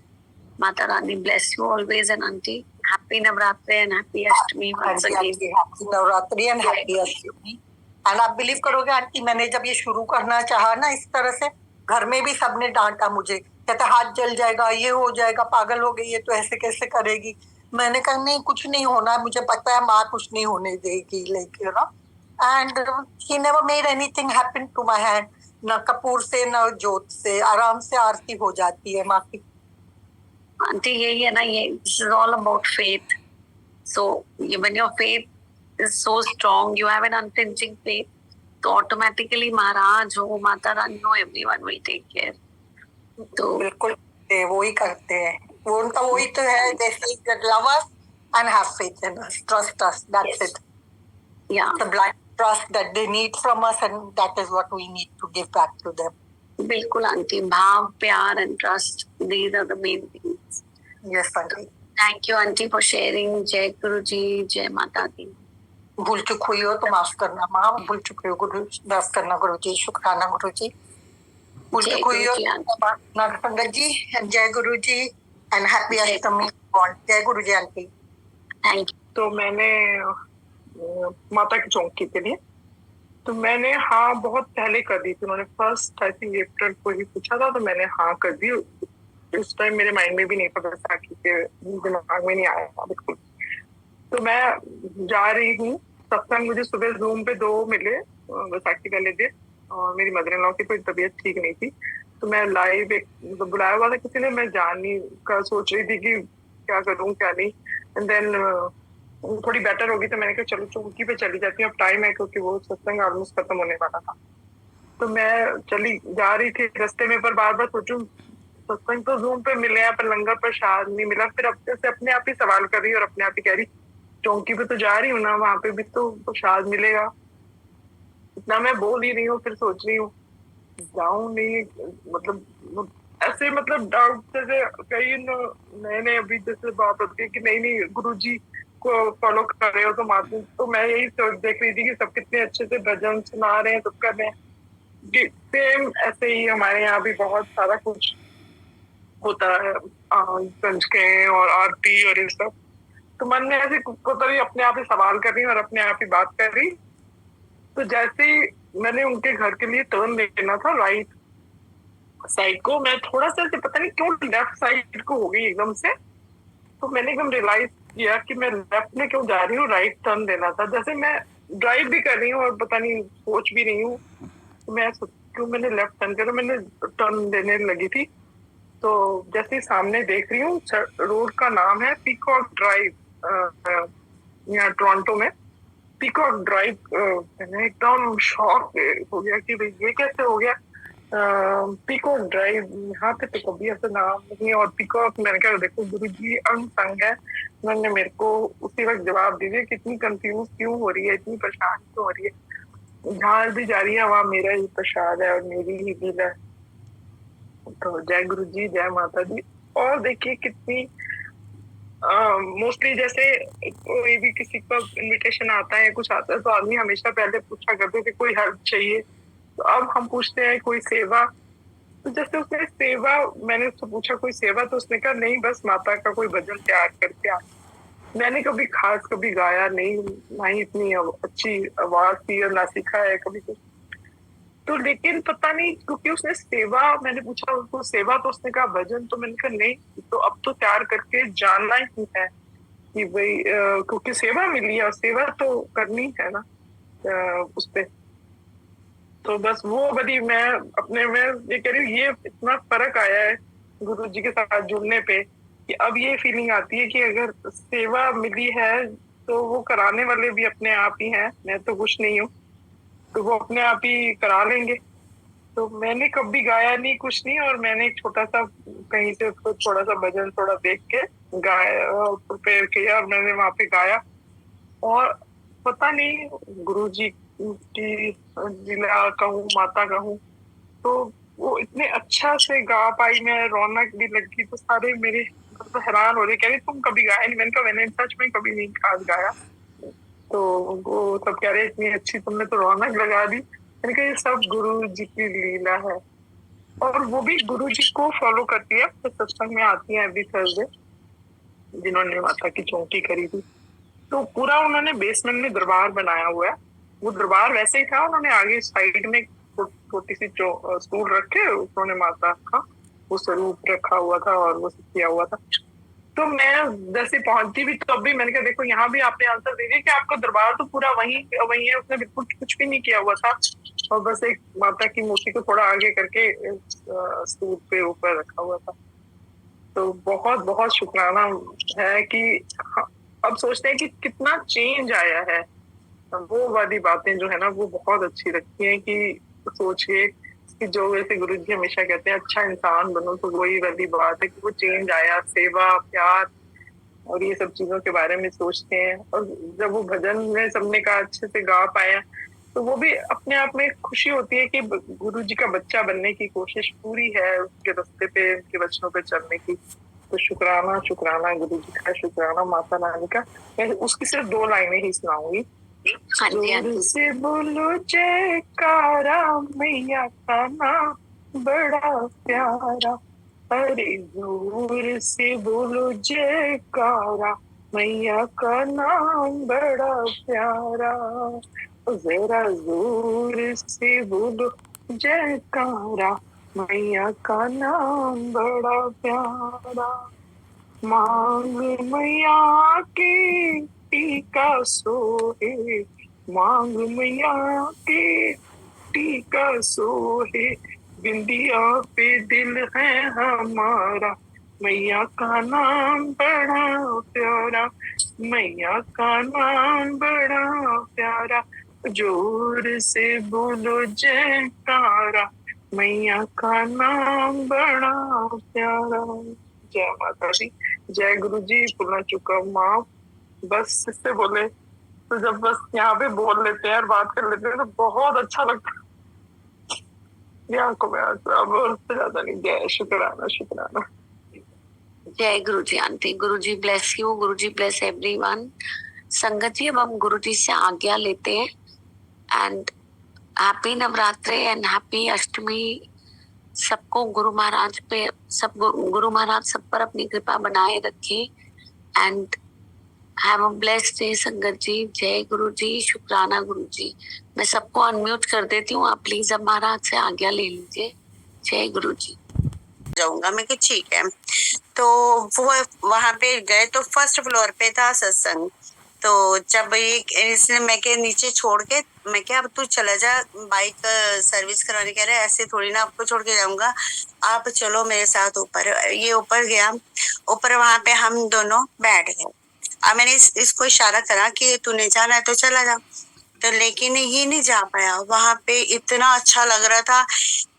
Mata Rani bless you always. And aunty, happy Navratri and happy Ashtami once again. Happy Navratri and happy Ashtami. And आप believe करोगे aunty, मैंने जब ये शुरू करना चाहा ना इस तरह से, घर में भी सबने डांटा मुझे, कहते हाथ जल जाएगा, ये हो जाएगा, पागल हो गई है तो ऐसे कैसे करेगी. मैंने कहा नहीं, कुछ नहीं होना, मुझे पता है माँ कुछ नहीं होने देगी, लेकिन and she never made anything happen to my hand. न कपूर से न जोत से, आराम से आरती हो जाती है माँ की. आंटी यही है ना, ये this is all about faith. So when your faith is so strong, you have an unflinching faith, तो ऑटोमेटिकली महाराज हो, माता रानी हो, एवरीवन विल टेक केयर। तो बिल्कुल वो ही करते हैं, वो उनका वही तो है, जैसे love us and have faith in us, trust us, that's it. या The blind trust that they need from us, and that is what we need to give back to them. बिल्कुल आंटी, भाव, प्यार and trust, these are the main things. Yes, Aunty. Thank you aunty for sharing. जय गुरु जी, जय माता दी। भूल चुक हुई हो तो माफ करना माँ, भूल चुके हो गुरु, माफ करना गुरु जी, शुक्राना गुरु जी। भूल चुक हुई हो तो संगत जी, जय गुरु जी एंड हैप्पी अष्टमी। जय गुरु जी आंटी। Thank you. तो मैंने माता की चौकी के लिए, तो मैंने हाँ बहुत पहले कर दी थी। उन्होंने फर्स्ट आई थिंक अप्रैल को ही पूछा था, तो मैंने हाँ कर दी। उस टाइम मेरे माइंड में भी नहीं था, बैसाखी के दिमाग में नहीं आया था बिल्कुल। तो मैं जा रही हूँ सत्संग, मुझे सुबह जूम पे 2 मिले बैसाखी वाले दिन, और मेरी मदर इन लॉ की कोई तबीयत ठीक नहीं थी, तो मैं लाइव एक बुलाया हुआ था किसी ने, मैं जाने का सोच रही थी कि क्या करूँ क्या नहीं। एंड देन थोड़ी बेटर होगी तो मैंने कहा चलो चौकी पे चली जाती हूँ, अब टाइम है, क्योंकि वो सत्संग ऑलमोस्ट खत्म होने वाला था। तो मैं चली जा रही थी रास्ते में, पर बार बार सोचूं सत्संग तो जूम पे मिले हैं पर लंगर प्रसाद नहीं मिला। फिर अपने आप ही सवाल कर रही और अपने आप ही कह रही चौकी पे तो जा रही हूँ ना, वहां पे भी तो प्रसाद मिलेगा। इतना मैं बोल ही रही हूँ, फिर सोच रही हूँ जाऊं नहीं, मतलब ऐसे मतलब डाउट जैसे कई नए अभी जैसे बात होती है कि नहीं गुरुजी को फॉलो कर रहे हो तो माता, तो मैं यही देख रही थी कि सब कितने अच्छे से भजन सुना रहे हैं, सब कर रहे हैं। सेम ऐसे ही हमारे यहाँ भी बहुत सारा कुछ होता है, कंजकें और आरती और ये सब। तो मन में ऐसे पता नहीं अपने आप ही सवाल कर रही और अपने आप ही बात कर रही। तो जैसे ही मैंने उनके घर के लिए टर्न लेना था राइट साइड को, मैं थोड़ा सा पता नहीं क्यों लेफ्ट साइड को हो गई एकदम से। तो मैंने एकदम रियलाइज किया कि मैं लेफ्ट में क्यों जा रही हूँ, राइट टर्न लेना था। जैसे मैं ड्राइव भी कर रही हूँ और पता नहीं सोच भी रही हूँ, तो मैं क्यों मैंने लेफ्ट टर्न किया, मैंने टर्न लेने लगी थी। तो जैसे सामने देख रही हूँ, रोड का नाम है पीकॉक ड्राइव, यहाँ टोरंटो में पीकॉक ड्राइव। मैंने एकदम शॉक हो गया कि भाई ये कैसे हो गया, पीकॉक ड्राइव यहाँ पे तो कभी ऐसा नाम नहीं। और पीकॉक, मैंने कहा देखो गुरुजी अंग संग है। उन्होंने मेरे को उसी वक्त जवाब दीजिए कितनी कंफ्यूज क्यों हो रही है, इतनी परेशान क्यों हो रही है, जहाँ भी जा रही है वहाँ मेरा ही प्रसाद है और मेरी ही दिल है। तो जय गुरु जी, जय माता दी। और देखिए कितनी मोस्टली जैसे कोई भी किसी का इनविटेशन आता है कुछ आता है तो आदमी हमेशा पहले पूछा करते थे कोई हेल्प चाहिए, तो अब हम पूछते हैं कोई सेवा। तो जैसे उसने सेवा, मैंने उससे पूछा कोई सेवा, तो उसने कहा नहीं बस माता का कोई भजन तैयार करके आ। मैंने कभी खास कभी गाया नहीं, ना ही इतनी अच्छी आवाज थी और ना सीखा है कभी कुछ। तो लेकिन पता नहीं क्योंकि उसने सेवा, मैंने पूछा उसको सेवा, तो उसने कहा भजन। तो मैंने कहा नहीं, तो अब तो तैयार करके जानना ही है कि भाई क्योंकि सेवा मिली है और सेवा तो करनी है ना उस पे। तो बस वो बड़ी मैं अपने में ये कह रही हूँ, ये इतना फर्क आया है गुरु जी के साथ जुड़ने पे कि अब ये फीलिंग आती है कि अगर सेवा मिली है तो वो कराने वाले भी अपने आप ही हैं, मैं तो कुछ नहीं हूँ, तो वो अपने आप ही करा लेंगे। तो मैंने कभी गाया नहीं कुछ नहीं, और मैंने एक छोटा सा कहीं से थोड़ा सा भजन थोड़ा देख के गाया, प्रिपेयर किया और मैंने वहां पे गाया। और पता नहीं गुरुजी की लीला कहूँ माता कहूँ, तो वो इतने अच्छा से गा पाई, मैं रौनक भी लगी। तो सारे मेरे तो हैरान हो रहे, कह रहे तुम कभी गाया नहीं। मैंने कहा मैंने सच में कभी नहीं खास गाया। तो वो सब कह रहे इतनी अच्छी तुमने तो रौनक लगा दी। मैंने कहा ये सब गुरु जी की लीला है। और वो भी गुरु जी को फॉलो करती है, तो सत्संग में आती है एवरी थर्सडे, जिन्होंने माता की चौकी करी थी। तो पूरा उन्होंने बेसमेंट में दरबार बनाया हुआ है। वो दरबार वैसे ही था, उन्होंने आगे साइड में छोटी सी स्टूल रखे, उन्होंने माता का वो स्वरूप रखा हुआ था और वो सब किया हुआ था। तो मैं जैसे पहुंची भी तो अभी मैंने कहा देखो यहाँ भी आपने आंसर दे दिया कि आपका दरबार तो पूरा वही है, उसने बिल्कुल कुछ भी नहीं किया हुआ था, और बस एक माता की मूर्ति को थोड़ा आगे करके स्टूल पे ऊपर रखा हुआ था। तो बहुत बहुत शुक्राना है कि अब सोचते हैं कि कितना चेंज आया है वो वाली बातें जो है ना वो बहुत अच्छी लगती हैं कि सोचिए कि जो वैसे गुरुजी हमेशा कहते हैं अच्छा इंसान बनो, तो वही वाली बात है कि वो चेंज आया, सेवा, प्यार और ये सब चीजों के बारे में सोचते हैं। और जब वो भजन में सबने कहा अच्छे से गा पाया, तो वो भी अपने आप में खुशी होती है कि गुरुजी का बच्चा बनने की कोशिश पूरी है, उसके रास्ते पे, उनके वचनों पे चलने की। तो शुक्राना, शुक्राना गुरुजी का, शुक्राना माता रानी का। मैं उसकी सिर्फ 2 लाइनें ही सुनाऊंगी। हाँ जी, हाँ जोर जी। से बोलो जयकारा, मैया का नाम बड़ा प्यारा। अरे जोर से बोलो जयकारा, मैया का नाम बड़ा प्यारा। जरा जोर से बोलो जयकारा, मैया का नाम बड़ा प्यारा। मांग मैया की टीका सोहे, मांग मैया के टीका सोहे, बिंदिया पे दिल है हमारा, मैया का नाम बड़ा प्यारा, मैया का नाम बड़ा प्यारा। जोर से बोलो जयकारा, मैया का नाम बड़ा प्यारा। जय माता दी, जय गुरु जी। भूलना चुका माफ, बस इससे बोले तो जब बस यहाँ पे बोल लेते हैं और बात कर लेते हैं तो बहुत अच्छा लगता है। आंखों में आंसू, अब उससे ज्यादा नहीं। जय, शुक्राना, शुक्राना। जय गुरु ji aunty. Guru ji bless you, Guru ji bless everyone. संगत जी, अब हम गुरु जी से आज्ञा लेते हैं and happy Navratri and happy Ashtami. सबको गुरु महाराज पे, सब गुरु महाराज सब पर अपनी कृपा बनाए रखे and have a blessed day संगत जी। जय गुरु जी, शुक्राना गुरु जी। मैं सबको अनम्यूट कर देती हूँ, आप प्लीज अब महाराज से आज्ञा ले लीजिए। जय गुरु जी। जाऊंगा मैं कि ठीक है। तो वो वहां पे गए तो फर्स्ट फ्लोर पे था सत्संग। तो जब ये इसने मैं के नीचे छोड़ के, मैं क्या अब तू चला जा, बाइक सर्विस कराने कह रहे, ऐसे थोड़ी ना आपको छोड़ के जाऊंगा, आप चलो मेरे साथ ऊपर। ये ऊपर गया, ऊपर वहां पे हम दोनों बैठ गए। अब मैंने इसको इशारा करा कि तूने जाना है तो चला जा, तो लेकिन ये नहीं जा पाया। वहां पे इतना अच्छा लग रहा था,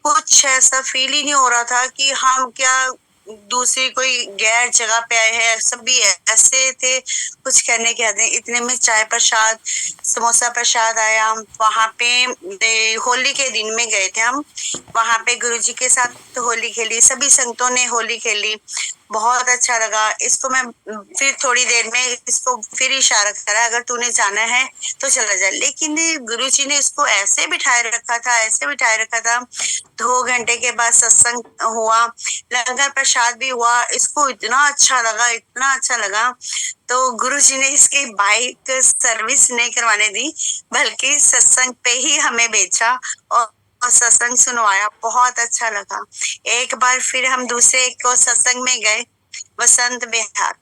कुछ ऐसा फील ही नहीं हो रहा था कि हम क्या दूसरी कोई गैर जगह पे आए हैं। सभी ऐसे थे, कुछ कहने के हद नहीं। इतने में चाय प्रसाद, समोसा प्रसाद आया वहां पे। होली के दिन में गए थे हम, वहां पे गुरुजी के साथ होली खेली, सभी संतों ने होली खेली, बहुत अच्छा लगा। इसको मैं फिर थोड़ी देर में इसको फिर इशारा करा, अगर तूने जाना है तो चला जा, लेकिन गुरुजी ने इसको ऐसे बिठाए रखा था, ऐसे बिठाए रखा था। 2 घंटे के बाद सत्संग हुआ, लंगर प्रसाद भी हुआ। इसको इतना अच्छा लगा, इतना अच्छा लगा। तो गुरुजी ने इसकी बाइक सर्विस नहीं करवाने दी, बल्कि सत्संग पे ही हमें भेजा और सत्संग सुनवाया। बहुत अच्छा लगा। एक बार फिर हम दूसरे को सत्संग में गए, बसंत बिहार।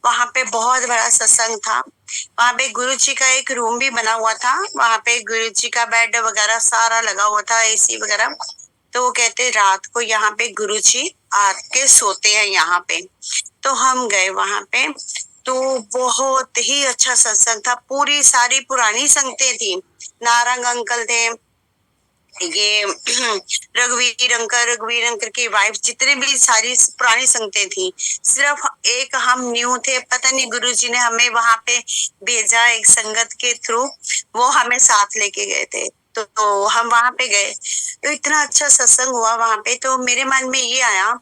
वहां पे बहुत बड़ा सत्संग था। वहां पे गुरुजी का एक रूम भी बना हुआ था, वहां पे गुरुजी का बेड वगैरह सारा लगा हुआ था, एसी वगैरह। तो वो कहते रात को यहाँ पे गुरुजी आके सोते हैं यहाँ पे। तो हम गए वहां पे, तो बहुत ही अच्छा सत्संग था। पूरी सारी पुरानी संगतें थी, नारंग अंकल थे, ये रघुवीर अंकल की वाइफ, जितने भी सारी पुरानी संगतें थी। सिर्फ एक हम न्यू थे। पता नहीं गुरुजी ने हमें वहां पे भेजा एक संगत के थ्रू, वो हमें साथ लेके गए थे। तो हम वहां पे गए, तो इतना अच्छा सत्संग हुआ वहां पे। तो मेरे मन में ये आया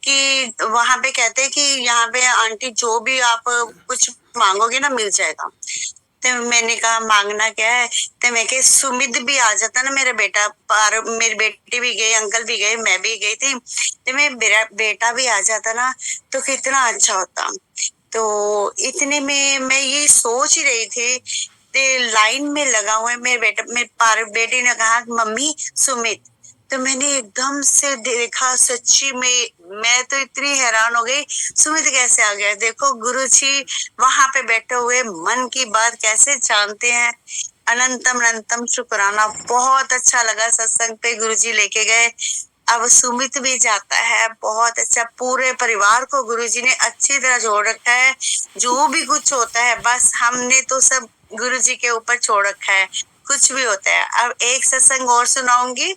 कि वहां पे कहते हैं कि यहाँ पे आंटी जो भी आप कुछ मांगोगे ना मिल जाएगा। तो मैंने कहा मांगना क्या है, तो मैं कहा सुमित भी आ जाता ना मेरा बेटा, पर मेरी बेटी भी गई, अंकल भी गए, मैं भी गई थी, तो मेरा बेटा भी आ जाता ना तो कितना अच्छा होता। तो इतने में मैं ये सोच ही रही थी, तो लाइन में लगा हुआ है मेरे बेटे ने कहा मम्मी सुमित। तो मैंने एकदम से देखा, सच्ची में मैं तो इतनी हैरान हो गई, सुमित कैसे आ गया। देखो गुरुजी वहां पे बैठे हुए मन की बात कैसे जानते हैं। अनंतम अनंतम शुक्राना। बहुत अच्छा लगा सत्संग पे, गुरुजी लेके गए। अब सुमित भी जाता है, बहुत अच्छा। पूरे परिवार को गुरुजी ने अच्छी तरह जोड़ रखा है। जो भी कुछ होता है बस हमने तो सब गुरुजी के ऊपर छोड़ रखा है, कुछ भी होता है। अब एक सत्संग और सुनाऊंगी,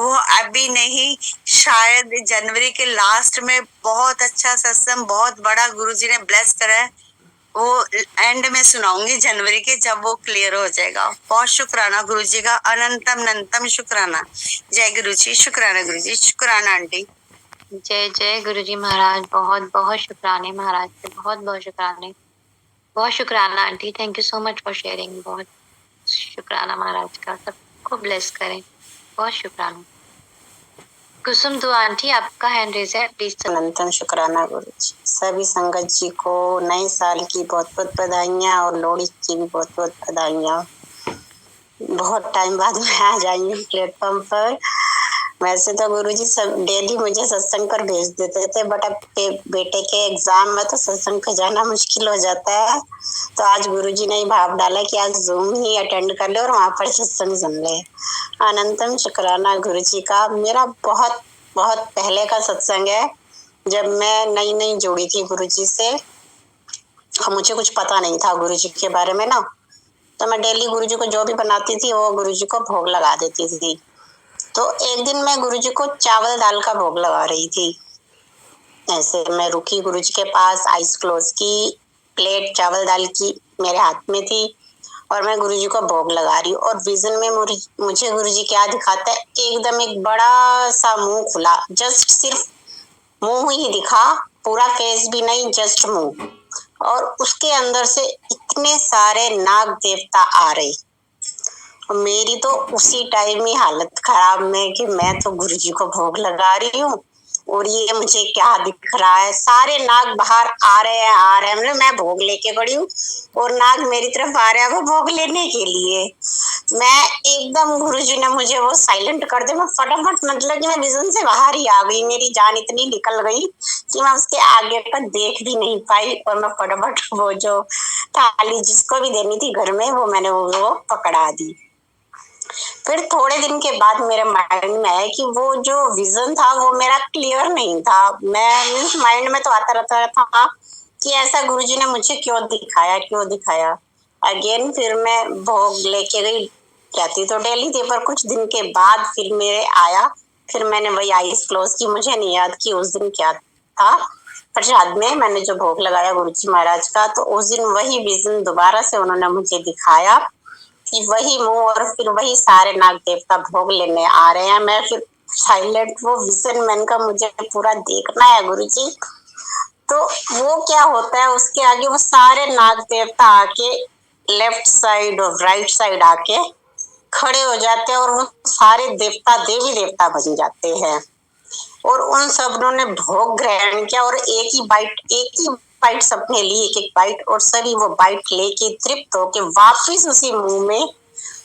वो अभी नहीं, शायद जनवरी के लास्ट में बहुत अच्छा सत्संग, बहुत बड़ा गुरुजी ने ब्लेस करा है, वो एंड में सुनाऊंगी जनवरी के, जब वो क्लियर हो जाएगा। बहुत शुक्राना गुरुजी का, अनंतम अनंतम शुक्राना। जय गुरुजी, शुक्राना गुरुजी, शुक्राना आंटी। जय जय गुरुजी महाराज, बहुत बहुत शुक्राने महाराज के, बहुत बहुत शुक्राने, बहुत शुक्राना aunty, thank you so much for sharing, बहुत शुक्राना महाराज का, सबको ब्लेस करें, बहुत शुक्राना। कुसुम दो आंटी, आपका हैंड रेज है, प्लीज। अनंतम शुक्राना गुरुजी। सभी संगत जी को नए साल की बहुत बहुत बधाइयाँ और लोहड़ी की भी बहुत बहुत बधाइयाँ। बहुत टाइम बाद मैं आज आई हूँ प्लेटफॉर्म पर। वैसे तो गुरुजी सब डेली मुझे सत्संग पर भेज देते थे, बट अब बेटे के एग्जाम में तो सत्संग पे जाना मुश्किल हो जाता है, तो आज गुरुजी ने भाव डाला कि आज जूम ही अटेंड कर ले और वहां पर सत्संग सुन ले। अनंतम शुक्राना गुरुजी का। मेरा बहुत बहुत पहले का सत्संग है, जब मैं नई नई जुड़ी थी गुरुजी से और मुझे कुछ पता नहीं था गुरुजी के बारे में ना, तो मैं डेली गुरुजी को जो भी बनाती थी वो गुरुजी को भोग लगा देती थी। तो एक दिन मैं गुरुजी को चावल दाल का भोग लगा रही थी। ऐसे मैं रुकी गुरुजी के पास, आइस क्लोज की, प्लेट चावल दाल की मेरे हाथ में थी और मैं गुरुजी को भोग लगा रही हूँ। और विजन में मुझे गुरुजी क्या दिखाता है, एकदम एक बड़ा सा मुंह खुला, जस्ट सिर्फ मुंह ही दिखा, पूरा फेस भी नहीं, जस्ट मुंह, और उसके अंदर से इतने सारे नाग देवता आ रहे। मेरी तो उसी टाइम ही हालत खराब में कि मैं तो गुरुजी को भोग लगा रही हूँ और ये मुझे क्या दिख रहा है, सारे नाग बाहर आ रहे हैं, मतलब मैं भोग लेके खड़ी हूँ और नाग मेरी तरफ आ रहे हैं वो भोग लेने के लिए। मैं एकदम, गुरुजी ने मुझे वो साइलेंट कर दे, मैं फटाफट, मतलब कि मैं विजन से बाहर ही आ गई, मेरी जान इतनी निकल गई कि मैं उसके आगे का देख भी नहीं पाई और मैं फटाफट वो जो थाली जिसको भी देनी थी घर में, वो मैंने वो पकड़ा दी। फिर थोड़े दिन के बाद मेरे माइंड में आया कि वो जो विजन था वो मेरा क्लियर नहीं था। मैं मीन्स माइंड में तो आता रहता था कि ऐसा गुरुजी ने मुझे क्यों दिखाया। अगेन फिर मैं भोग लेके गई, जाती तो डेली थी, पर कुछ दिन के बाद फिर मेरे आया, फिर मैंने वही आईज क्लोज की। मुझे नहीं याद कि उस दिन क्या था, प्रसाद में मैंने जो भोग लगाया गुरुजी महाराज का, तो उस दिन वही विजन दोबारा से उन्होंने मुझे दिखाया कि वही मुंह और फिर वही सारे नाग देवता भोग लेने आ रहे हैं। मैं फिर साइलेंट, वो विजन मैन का मुझे पूरा देखना है गुरुजी। तो वो क्या होता है, उसके आगे वो सारे नाग देवता आके लेफ्ट साइड और राइट साइड आके खड़े हो जाते हैं और वो सारे देवता देवी देवता बन जाते हैं और उन सबनों ने भोग ग्रहण किया और एक ही बाइट सबने ली, एक बाइट, और सभी वो बाइट लेके तृप्त होके वापिस उसी मुंह में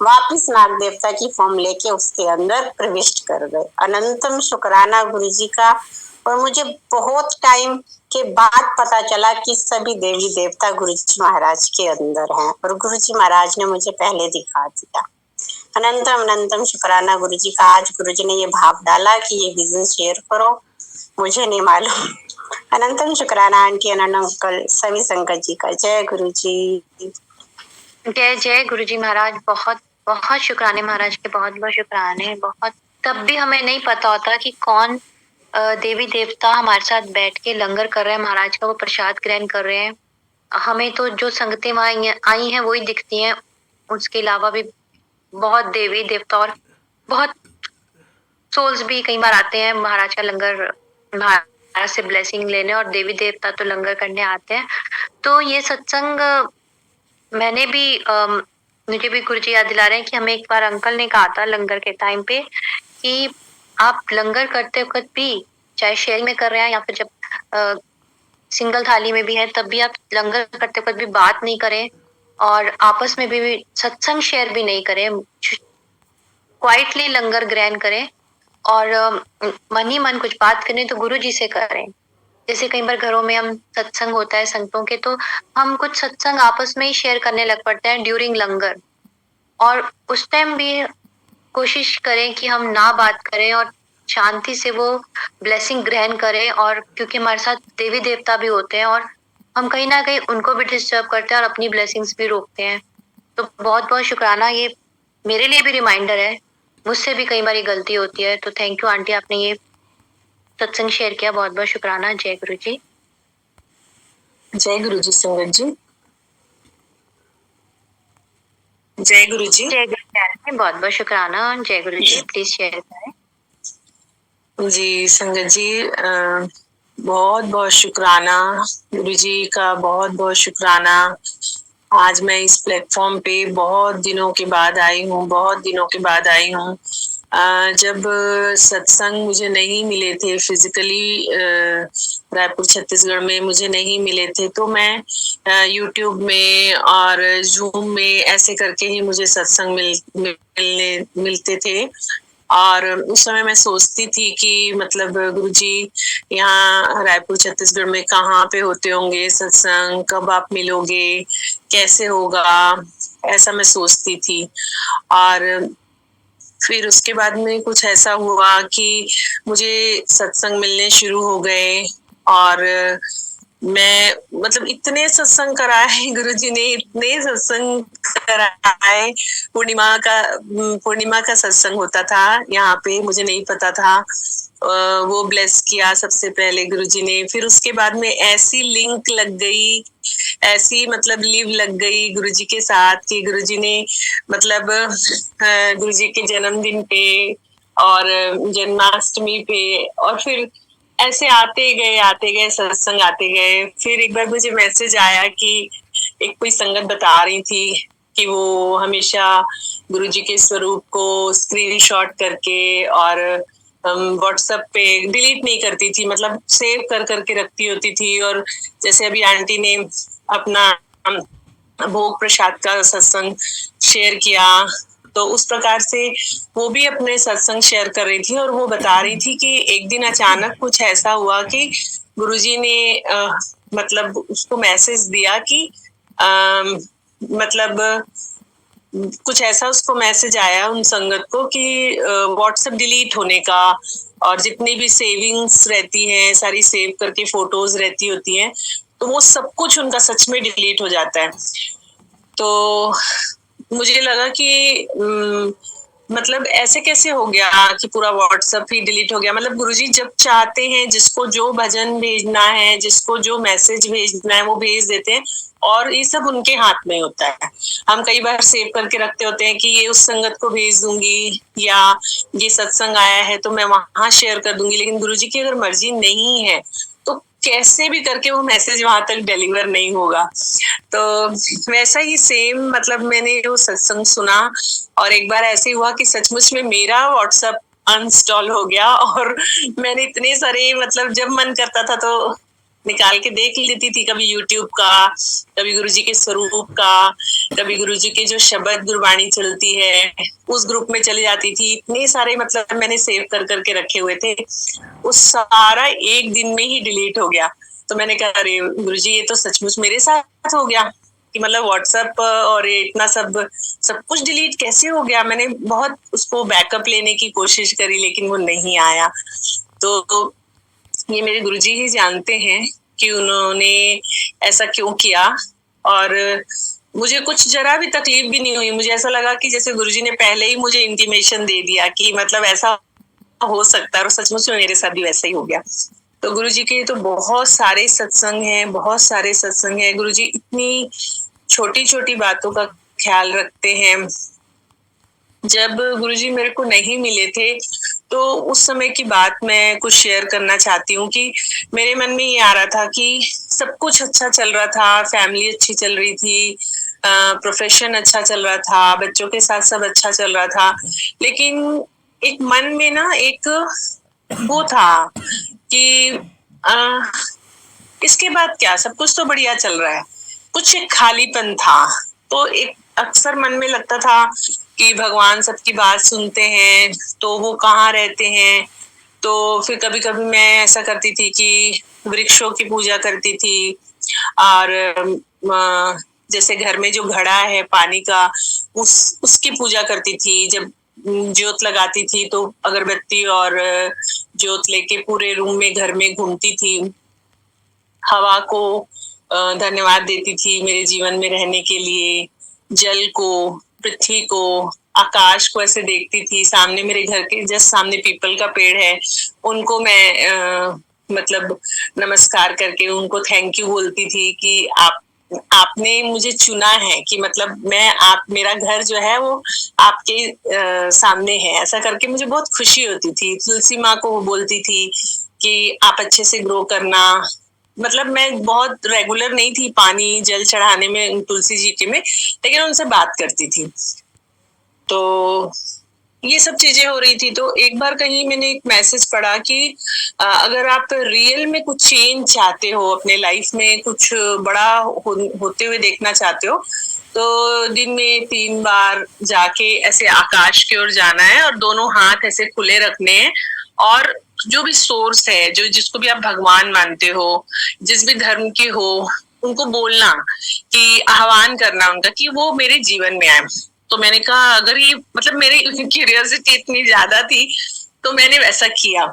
वापिस नाग देवता की फॉर्म लेके उसके अंदर प्रविष्ट कर गए। अनंतम शुक्राना गुरुजी का। और मुझे बहुत टाइम के बाद पता चला कि सभी देवी देवता गुरुजी महाराज के अंदर हैं और गुरुजी महाराज ने मुझे पहले दिखा दिया। अनंतम अनंतम शुक्राना गुरुजी का। आज गुरुजी ने ये भाव डाला कि ये विजन शेयर करो, मुझे नहीं मालूम। अनंतम शुक्राना आंटी, अनंत अंकल, सभी संगत जी का। जय गुरुजी। जय जय गुरुजी महाराज, बहुत बहुत शुक्राने महाराज के, बहुत बहुत शुक्राने। बहुत तब भी हमें नहीं पता होता कि कौन देवी देवता हमारे साथ बैठ के लंगर कर रहे हैं, महाराज का वो प्रसाद ग्रहण कर रहे हैं। हमें तो जो संगतें वहां आई हैं वही दिखती हैं, उसके अलावा भी बहुत देवी देवता और बहुत सोल्स भी कई बार आते हैं महाराज का लंगर, महाराज से ब्लेसिंग लेने, और देवी देवता तो लंगर करने आते हैं। तो ये सत्संग मैंने भी मुझे भी गुरुजी याद दिला रहे हैं कि हमें एक बार अंकल ने कहा था लंगर के टाइम पे कि आप लंगर करते वक्त भी, चाहे शेयरिंग में कर रहे हैं या फिर जब सिंगल थाली में भी है, तब भी आप लंगर करते वक्त भी बात नहीं करें और आपस में भी सत्संग शेयर भी नहीं करें, क्वाइटली लंगर ग्रहण करें और मन ही मन कुछ बात करें तो गुरुजी से करें। जैसे कई बार घरों में हम सत्संग होता है संगतों के, तो हम कुछ सत्संग आपस में ही शेयर करने लग पड़ते हैं ड्यूरिंग लंगर, और उस टाइम भी कोशिश करें कि हम ना बात करें और शांति से वो ब्लेसिंग ग्रहण करें। और क्योंकि हमारे साथ देवी देवता भी होते हैं और हम कहीं ना कहीं उनको भी डिस्टर्ब करते हैं और अपनी ब्लेसिंग्स भी रोकते हैं, तो बहुत बहुत शुक्राना। ये मेरे लिए भी रिमाइंडर है, मुझसे भी कई बार गलती होती है। तो थैंक यू आंटी, आपने ये सत्संग शेयर किया, बहुत बहुत शुक्राना। जय गुरु जी। जय गुरु जी संगत जी। जय गुरु जी। जय गुरु जी आंटी, बहुत बहुत शुक्राना। जय गुरु जी, प्लीज शेयर करें। जी संगत जी, बहुत बहुत शुक्राना। गुरु जी का बहुत बहुत शुक्राना। आज मैं इस प्लेटफॉर्म पे बहुत दिनों के बाद आई हूँ, बहुत दिनों के बाद आई हूँ। जब सत्संग मुझे नहीं मिले थे फिजिकली, रायपुर छत्तीसगढ़ में मुझे नहीं मिले थे, तो मैं यूट्यूब में और जूम में ऐसे करके ही मुझे सत्संग मिलते थे। और उस समय मैं सोचती थी कि मतलब गुरुजी यहाँ रायपुर छत्तीसगढ़ में कहाँ पे होते होंगे सत्संग, कब आप मिलोगे, कैसे होगा, ऐसा मैं सोचती थी। और फिर उसके बाद में कुछ ऐसा हुआ कि मुझे सत्संग मिलने शुरू हो गए। और मैं मतलब इतने सत्संग कराए गुरुजी ने, इतने सत्संग कराए। पूर्णिमा का सत्संग होता था यहाँ पे, मुझे नहीं पता था। वो ब्लेस किया सबसे पहले गुरुजी ने। फिर उसके बाद में ऐसी लिंक लग गई, ऐसी मतलब लीव लग गई गुरुजी के साथ कि गुरुजी ने मतलब गुरुजी के जन्मदिन पे और जन्माष्टमी पे, और फिर ऐसे आते गए सत्संग आते गए। फिर एक बार मुझे मैसेज आया कि एक कोई संगत बता रही थी कि वो हमेशा गुरुजी के स्वरूप को स्क्रीनशॉट करके और व्हाट्सएप पे डिलीट नहीं करती थी, मतलब सेव कर करके रखती होती थी। और जैसे अभी आंटी ने अपना भोग प्रसाद का सत्संग शेयर किया, तो उस प्रकार से वो भी अपने सत्संग शेयर कर रही थी। और वो बता रही थी कि एक दिन अचानक कुछ ऐसा हुआ कि गुरुजी ने मतलब उसको मैसेज दिया कि मतलब कुछ ऐसा उसको मैसेज आया उन संगत को कि व्हाट्सएप डिलीट होने का, और जितनी भी सेविंग्स रहती हैं सारी सेव करके फोटोज रहती होती हैं, तो वो सब कुछ उनका सच में डिलीट हो जाता है। तो मुझे लगा कि मतलब ऐसे कैसे हो गया कि पूरा व्हाट्सएप ही डिलीट हो गया। मतलब गुरुजी जब चाहते हैं जिसको जो भजन भेजना है, जिसको जो मैसेज भेजना है, वो भेज देते हैं, और ये सब उनके हाथ में होता है। हम कई बार सेव करके रखते होते हैं कि ये उस संगत को भेज दूंगी, या ये सत्संग आया है तो मैं वहां शेयर कर दूंगी, लेकिन गुरुजी की अगर मर्जी नहीं है तो कैसे भी करके वो मैसेज वहां तक डिलीवर नहीं होगा। तो वैसा ही सेम मतलब मैंने वो सत्संग सुना, और एक बार ऐसे हुआ कि सचमुच में मेरा व्हाट्सएप अनइंस्टॉल हो गया। और मैंने इतने सारे मतलब जब मन करता था तो निकाल के देख लेती थी, कभी यूट्यूब का, कभी गुरुजी के स्वरूप का, कभी गुरुजी के जो शब्द गुरबाणी चलती है उस ग्रुप में चली जाती थी। इतने सारे मतलब मैंने सेव कर करके रखे हुए थे, उस सारा एक दिन में ही डिलीट हो गया। तो मैंने कहा अरे गुरुजी ये तो सचमुच मेरे साथ हो गया कि मतलब व्हाट्सएप और इतना सब कुछ डिलीट कैसे हो गया। मैंने बहुत उसको बैकअप लेने की कोशिश करी लेकिन वो नहीं आया। तो ये मेरे गुरुजी ही जानते हैं कि उन्होंने ऐसा क्यों किया। और मुझे कुछ जरा भी तकलीफ भी नहीं हुई। मुझे ऐसा लगा कि जैसे गुरुजी ने पहले ही मुझे इंटीमेशन दे दिया कि मतलब ऐसा हो सकता है, और सचमुच में मेरे साथ भी वैसा ही हो गया। तो गुरुजी के तो बहुत सारे सत्संग हैं, बहुत सारे सत्संग हैं। गुरुजी इतनी छोटी छोटी बातों का ख्याल रखते हैं। जब गुरुजी मेरे को नहीं मिले थे तो उस समय की बात मैं कुछ शेयर करना चाहती हूँ कि मेरे मन में ये आ रहा था कि सब कुछ अच्छा चल रहा था, फैमिली अच्छी चल रही थी, प्रोफेशन अच्छा चल रहा था, बच्चों के साथ सब अच्छा चल रहा था, लेकिन एक मन में ना एक वो था कि इसके बाद क्या, सब कुछ तो बढ़िया चल रहा है, कुछ एक खालीपन था। तो एक अक्सर मन में लगता था कि भगवान सबकी बात सुनते हैं तो वो कहाँ रहते हैं। तो फिर कभी कभी मैं ऐसा करती थी कि वृक्षों की पूजा करती थी, और जैसे घर में जो घड़ा है पानी का उसकी पूजा करती थी। जब ज्योत लगाती थी तो अगरबत्ती और ज्योत लेके पूरे रूम में घर में घूमती थी, हवा को धन्यवाद देती थी मेरे जीवन में रहने के लिए, जल को, पृथ्वी को, आकाश को ऐसे देखती थी। सामने मेरे घर के जस्ट सामने पीपल का पेड़ है, उनको मैं मतलब नमस्कार करके उनको थैंक यू बोलती थी कि आपने मुझे चुना है, कि मतलब मेरा घर जो है वो आपके सामने है। ऐसा करके मुझे बहुत खुशी होती थी। तुलसी माँ को बोलती थी कि आप अच्छे से ग्रो करना। मतलब मैं बहुत रेगुलर नहीं थी पानी जल चढ़ाने में तुलसी जी के में, लेकिन उनसे बात करती थी। तो ये सब चीजें हो रही थी। तो एक बार कहीं मैंने एक मैसेज पढ़ा कि अगर आप रियल में कुछ चेंज चाहते हो, अपने लाइफ में कुछ बड़ा होते हुए देखना चाहते हो, तो दिन में 3 बार जाके ऐसे आकाश की ओर जाना है और दोनों हाथ ऐसे खुले रखने हैं, और जो भी सोर्स है, जो जिसको भी आप भगवान मानते हो, जिस भी धर्म के हो, उनको बोलना कि आह्वान करना उनका कि वो मेरे जीवन में आए। तो मैंने कहा अगर ये मतलब मेरी क्यूरियोसिटी इतनी ज्यादा थी तो मैंने वैसा किया।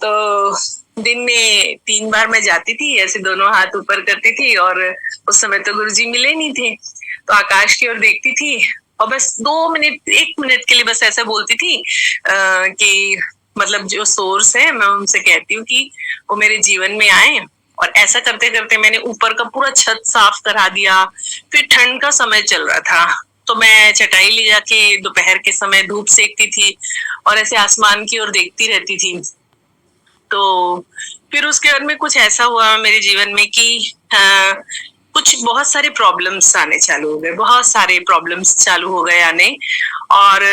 तो दिन में 3 बार मैं जाती थी, ऐसे दोनों हाथ ऊपर करती थी, और उस समय तो गुरुजी मिले नहीं थे, तो आकाश की ओर देखती थी और बस 2 मिनट 1 मिनट के लिए बस ऐसा बोलती थी कि मतलब जो सोर्स है मैं उनसे कहती हूँ कि वो मेरे जीवन में आए। और ऐसा करते करते मैंने ऊपर का पूरा छत साफ करा दिया। फिर ठंड का समय चल रहा था, तो मैं चटाई ले जाके दोपहर के समय धूप सेकती थी और ऐसे आसमान की ओर देखती रहती थी। तो फिर उसके बाद में कुछ ऐसा हुआ मेरे जीवन में कि कुछ बहुत सारे प्रॉब्लम्स आने चालू हो गए, बहुत सारे प्रॉब्लम्स चालू हो गए आने। और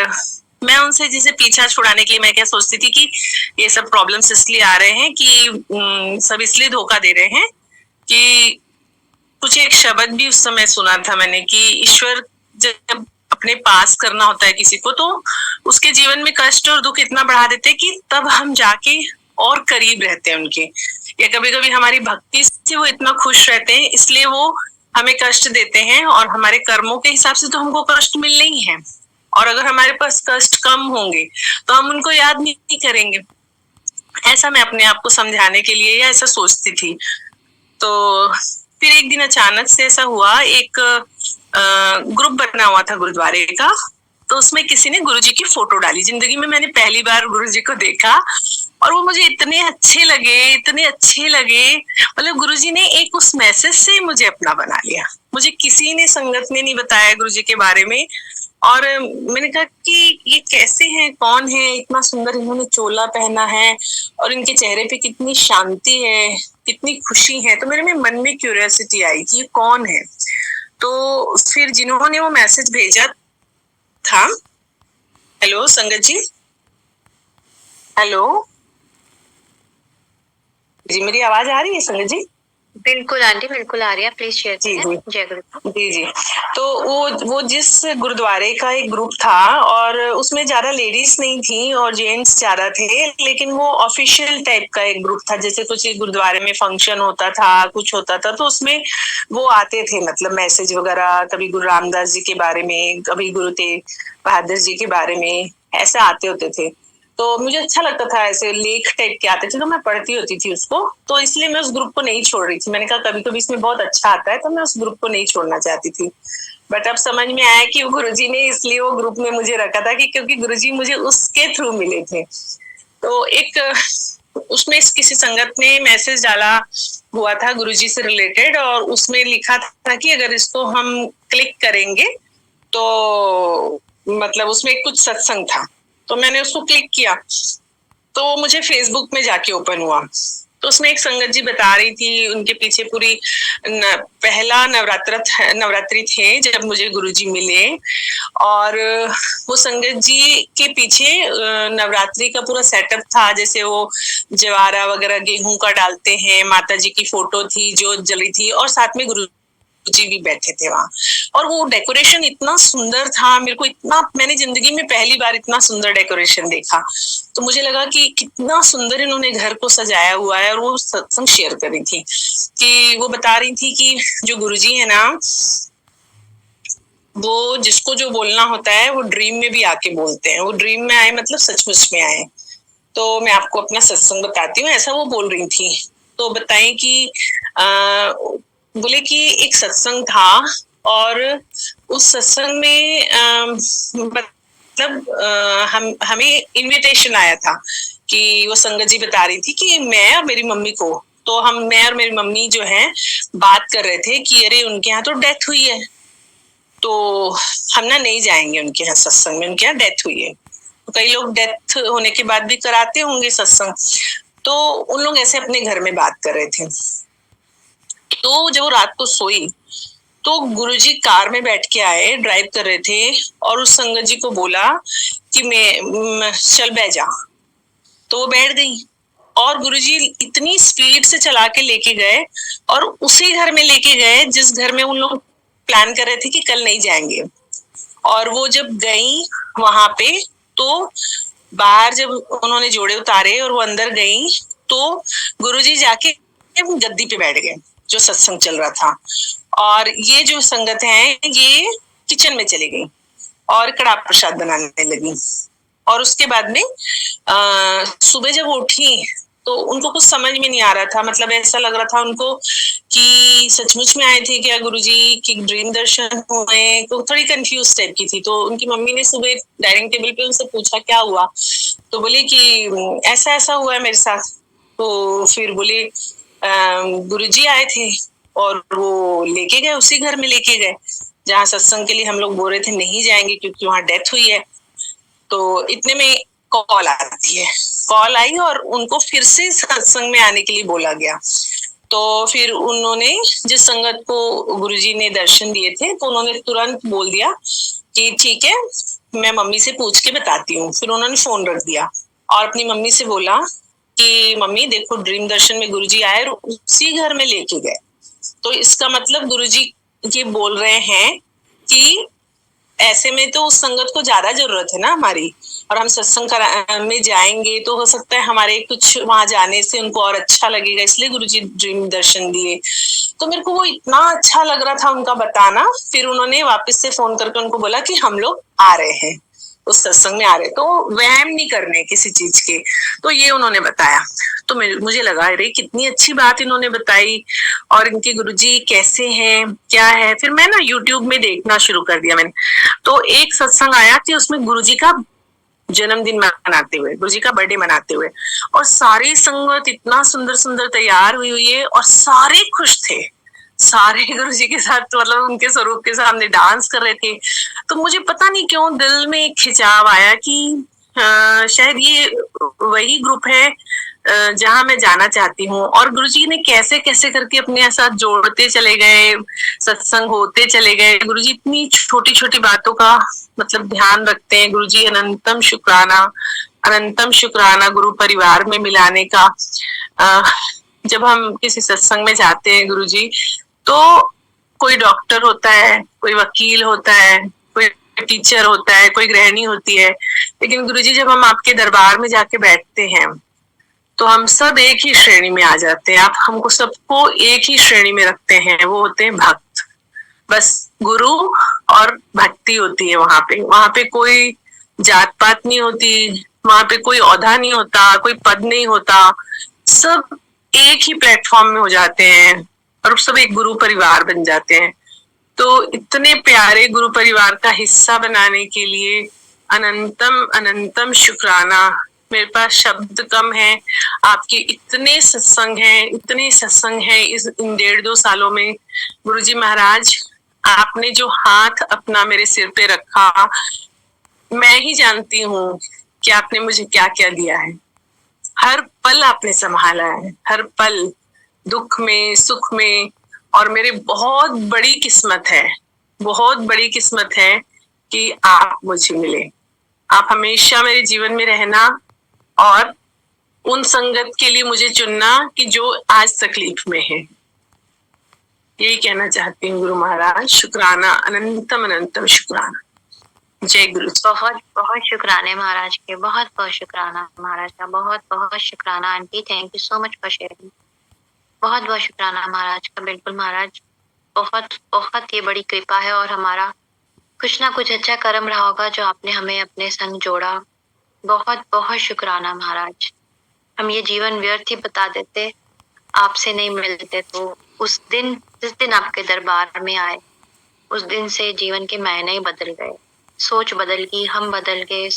मैं उनसे जिसे पीछा छुड़ाने के लिए मैं क्या सोचती थी कि ये सब प्रॉब्लम्स इसलिए आ रहे हैं कि सब इसलिए धोखा दे रहे हैं कि कुछ एक शब्द भी उस समय सुना था मैंने कि ईश्वर जब अपने पास करना होता है किसी को, तो उसके जीवन में कष्ट और दुख इतना बढ़ा देते हैं कि तब हम जाके और करीब रहते हैं उनके। या कभी कभी हमारी भक्ति से वो इतना खुश रहते हैं, इसलिए वो हमें कष्ट देते हैं, और हमारे कर्मों के हिसाब से तो हमको कष्ट मिलने ही है। और अगर हमारे पास कष्ट कम होंगे तो हम उनको याद नहीं करेंगे। ऐसा मैं अपने आप को समझाने के लिए या ऐसा सोचती थी। तो फिर एक दिन अचानक से ऐसा हुआ, एक ग्रुप बना हुआ था गुरुद्वारे का, तो उसमें किसी ने गुरुजी की फोटो डाली। जिंदगी में मैंने पहली बार गुरुजी को देखा और वो मुझे इतने अच्छे लगे। मतलब गुरुजी ने एक उस मैसेज से मुझे अपना बना लिया। मुझे किसी ने संगत ने नहीं बताया गुरुजी के बारे में, और मैंने कहा कि ये कैसे हैं, कौन है, इतना सुंदर इन्होंने चोला पहना है और इनके चेहरे पे कितनी शांति है, कितनी खुशी है। तो मेरे में मन में क्यूरियोसिटी आई कि ये कौन है। तो फिर जिन्होंने वो मैसेज भेजा था, हेलो संगत जी, हेलो जी, मेरी आवाज आ रही है संगत जी? बिल्कुल आंटी, बिल्कुल आ रही है, प्लीज शेयर जी करें। जय गुरु। जी। तो वो जिस गुरुद्वारे का एक ग्रुप था, और उसमें ज्यादा लेडीज नहीं थी और जेंट्स ज्यादा थे, लेकिन वो ऑफिशियल टाइप का एक ग्रुप था। जैसे कुछ गुरुद्वारे में फंक्शन होता था, कुछ होता था, तो उसमें वो आते थे, मतलब मैसेज वगैरह, कभी गुरु रामदास जी के बारे में, कभी गुरु तेग बहादुर जी के बारे में, ऐसे आते होते थे। तो मुझे अच्छा लगता था, ऐसे लेख टाइप के आते थे, तो मैं पढ़ती होती थी उसको। तो इसलिए मैं उस ग्रुप को नहीं छोड़ रही थी। मैंने कहा कभी कभी इसमें बहुत अच्छा आता है, तो मैं उस ग्रुप को नहीं छोड़ना चाहती थी। बट अब समझ में आया कि गुरुजी ने इसलिए वो ग्रुप में मुझे रखा था कि क्योंकि गुरुजी मुझे उसके थ्रू मिले थे। तो एक उसमें किसी संगत ने मैसेज डाला हुआ था गुरुजी से रिलेटेड, और उसमें लिखा था कि अगर इसको हम क्लिक करेंगे तो मतलब उसमें कुछ सत्संग था। तो मैंने उसको क्लिक किया तो मुझे फेसबुक में जाके ओपन हुआ। तो उसमें एक संगत जी बता रही थी, उनके पीछे पूरी पहला नवरात्रि थे जब मुझे गुरुजी मिले, और वो संगत जी के पीछे नवरात्रि का पूरा सेटअप था। जैसे वो जवारा वगैरह गेहूं का डालते हैं, माता जी की फोटो थी जो जली थी, और साथ में गुरु जी भी बैठे थे वहां। और वो डेकोरेशन इतना सुंदर था, मेरे को इतना, मैंने जिंदगी में पहली बार इतना सुंदर डेकोरेशन देखा। तो मुझे लगा कि कितना सुंदर इन्होंने घर को सजाया हुआ है। और वो सत्संग शेयर कर रही थी कि वो बता रही थी कि जो गुरुजी है ना, वो जिसको जो बोलना होता है वो ड्रीम में भी आके बोलते हैं। वो ड्रीम में आए मतलब सचमुच में आए। तो मैं आपको अपना सत्संग बताती हूँ, ऐसा वो बोल रही थी। तो बताएं कि बोले कि एक सत्संग था और उस सत्संग में हमें इनविटेशन आया था कि वो संगत जी बता रही थी कि मैं और मेरी मम्मी को, तो मैं और मेरी मम्मी जो है बात कर रहे थे कि अरे उनके यहाँ तो डेथ हुई है, तो हम ना नहीं जाएंगे उनके यहाँ सत्संग में, उनके यहाँ डेथ हुई है। तो कई लोग डेथ होने के बाद भी कराते होंगे सत्संग, तो उन लोग ऐसे अपने घर में बात कर रहे थे। तो जब वो रात को सोई तो गुरुजी कार में बैठ के आए, ड्राइव कर रहे थे, और उस संगत जी को बोला कि मैं चल बैठ जा। तो वो बैठ गई और गुरुजी इतनी स्पीड से चला के लेके गए और उसी घर में लेके गए जिस घर में उन लोग प्लान कर रहे थे कि कल नहीं जाएंगे। और वो जब गई वहां पे, तो बाहर जब उन्होंने जोड़े उतारे और वो अंदर गई, तो गुरुजी जाके गद्दी पे बैठ गए जो सत्संग चल रहा था, और ये जो संगत है ये किचन में चली गई और कड़ा प्रसाद बनाने लगी। और उसके बाद में सुबह जब उठी तो उनको कुछ समझ में नहीं आ रहा था, मतलब ऐसा लग रहा था उनको कि सचमुच में आए थे क्या गुरुजी, कि ड्रीम दर्शन हुए, तो थोड़ी कंफ्यूज टाइप की थी। तो उनकी मम्मी ने सुबह डाइनिंग टेबल पे उनसे पूछा क्या हुआ, तो बोले कि ऐसा ऐसा हुआ है मेरे साथ। तो फिर बोले गुरुजी आए थे और वो लेके गए, उसी घर में लेके गए जहाँ सत्संग के लिए हम लोग बोल रहे थे नहीं जाएंगे क्योंकि वहां डेथ हुई है। तो इतने में कॉल आती है, कॉल आई और उनको फिर से सत्संग में आने के लिए बोला गया। तो फिर उन्होंने जिस संगत को गुरुजी ने दर्शन दिए थे, तो उन्होंने तुरंत बोल दिया कि ठीक है मैं मम्मी से पूछ के बताती हूँ। फिर उन्होंने फोन रख दिया और अपनी मम्मी से बोला कि मम्मी देखो ड्रीम दर्शन में गुरुजी आए और उसी घर में लेके गए। तो इसका मतलब गुरुजी ये बोल रहे हैं कि ऐसे में तो उस संगत को ज्यादा जरूरत है ना हमारी, और हम सत्संग में जाएंगे तो हो सकता है हमारे कुछ वहां जाने से उनको और अच्छा लगेगा, इसलिए गुरुजी ड्रीम दर्शन दिए। तो मेरे को वो इतना अच्छा लग रहा था उनका बताना। फिर उन्होंने वापस से फोन करके उनको बोला कि हम लोग आ रहे हैं, उस सत्संग में आ रहे, तो वहम नहीं करने किसी चीज के। तो ये उन्होंने बताया, तो मुझे लगा अरे कितनी अच्छी बात इन्होंने बताई, और इनके गुरुजी कैसे हैं क्या है। फिर मैं ना यूट्यूब में देखना शुरू कर दिया मैंने। तो एक सत्संग आया कि उसमें गुरुजी का जन्मदिन मनाते हुए, गुरुजी का बर्थडे मनाते हुए, और सारी संगत इतना सुंदर सुंदर तैयार हुई है और सारे खुश थे, सारे गुरुजी के साथ मतलब उनके स्वरूप के सामने डांस कर रहे थे। तो मुझे पता नहीं क्यों दिल में एक खिंचाव आया कि शायद ये वही ग्रुप है जहां मैं जाना चाहती हूँ। और गुरुजी ने कैसे कैसे करके अपने साथ जोड़ते चले गए, सत्संग होते चले गए। गुरुजी इतनी छोटी छोटी बातों का मतलब ध्यान रखते हैं। गुरुजी अनंतम शुक्राना गुरु परिवार में मिलाने का। जब हम किसी सत्संग में जाते हैं गुरुजी, तो कोई डॉक्टर होता है, कोई वकील होता है, कोई टीचर होता है, कोई गृहिणी होती है, लेकिन गुरुजी जब हम आपके दरबार में जाके बैठते हैं तो हम सब एक ही श्रेणी में आ जाते हैं। आप हमको सबको एक ही श्रेणी में रखते हैं, वो होते हैं भक्त। बस गुरु और भक्ति होती है वहां पे कोई जात पात नहीं होती, वहां पे कोई औहदा नहीं होता, कोई पद नहीं होता, सब एक ही प्लेटफॉर्म में हो जाते हैं और सब एक गुरु परिवार बन जाते हैं। तो इतने प्यारे गुरु परिवार का हिस्सा बनाने के लिए अनंतम अनंतम शुक्राना। मेरे पास शब्द कम है। आपके इतने सत्संग हैं इन 1.5-2 सालों में। गुरुजी महाराज आपने जो हाथ अपना मेरे सिर पे रखा, मैं ही जानती हूँ कि आपने मुझे क्या क्या दिया है। हर पल आपने संभाला है, हर पल, दुख में सुख में। और मेरे बहुत बड़ी किस्मत है कि आप मुझे मिले। आप हमेशा मेरे जीवन में रहना और उन संगत के लिए मुझे चुनना कि जो आज तकलीफ में है। यही कहना चाहती हूँ गुरु महाराज। शुक्राना, अनंतम अनंतम शुक्राना। जय गुरु। बहुत बहुत शुक्राने महाराज के, बहुत बहुत शुक्राना महाराज का, बहुत बहुत शुक्राना aunty. Thank you so much for sharing. बहुत बहुत शुक्राना महाराज का। बिल्कुल महाराज, बहुत बहुत ये बड़ी कृपा है और हमारा कुछ ना कुछ अच्छा कर्म रहा होगा जो आपने हमें अपने संग जोड़ा। बहुत बहुत शुक्राना महाराज। हम ये जीवन व्यर्थ ही बता देते, आपसे नहीं मिलते तो जिस दिन आपके दरबार में आए उस दिन से जीवन के मायने ही बदल गए, सोच बदल गई, हम बदल गए,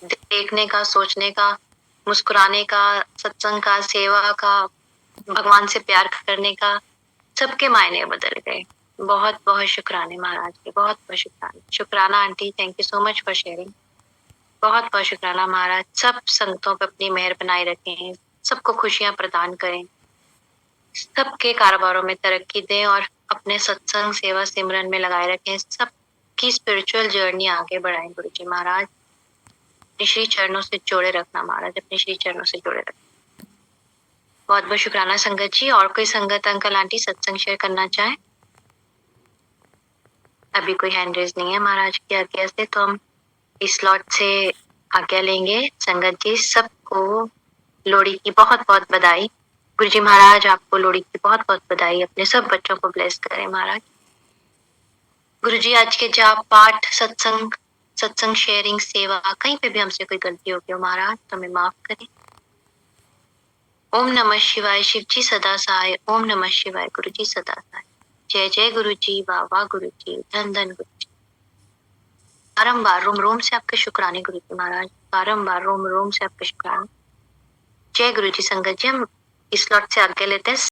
देखने का, सोचने का, मुस्कुराने का, सत्संग का, सेवा का, भगवान से प्यार करने का, सबके मायने बदल गए। बहुत बहुत शुक्राने महाराज के, बहुत बहुत शुक्राना। शुक्राना aunty, thank you so much for sharing. बहुत बहुत शुक्राना महाराज। सब संगतों पर अपनी मेहर बनाए रखें, सबको खुशियां प्रदान करें, सबके कारोबारों में तरक्की दें और अपने सत्संग सेवा सिमरन में लगाए रखें, सबकी स्पिरिचुअल जर्नी आगे बढ़ाएं। गुरुजी महाराज अपने श्री चरणों से जोड़े रखना महाराज, अपने श्री चरणों से जोड़े रखना। बहुत बहुत शुक्राना संगत जी। और कोई संगत अंकल आंटी सत्संग शेयर करना चाहे? अभी कोई हैंड रेज नहीं है महाराज की आज्ञा से, तो हम इस स्लॉट से आज्ञा लेंगे। संगत जी सबको लोहड़ी की बहुत बहुत बधाई। गुरुजी महाराज आपको लोहड़ी की बहुत बहुत बधाई। अपने सब बच्चों को ब्लेस करें महाराज। गुरुजी आज के जाप पाठ सत्संग शेयरिंग सेवा कहीं पे भी हमसे कोई गलती हो गई हो महाराज तो हमें माफ करें। ओम नमः शिवाय। शिव जी सदा सहाय। ओम नमः शिवाय। गुरुजी सदा सहाय। जय जय गुरुजी, बाबा गुरुजी, धन धन गुरुजी। बारम्बार रोम रोम से आपके शुक्राने गुरुजी महाराज, बारम्बार रोम रोम से आपके शुक्राने। जय गुरुजी। संगत जी हम इस स्लॉट से आगे लेते हैं।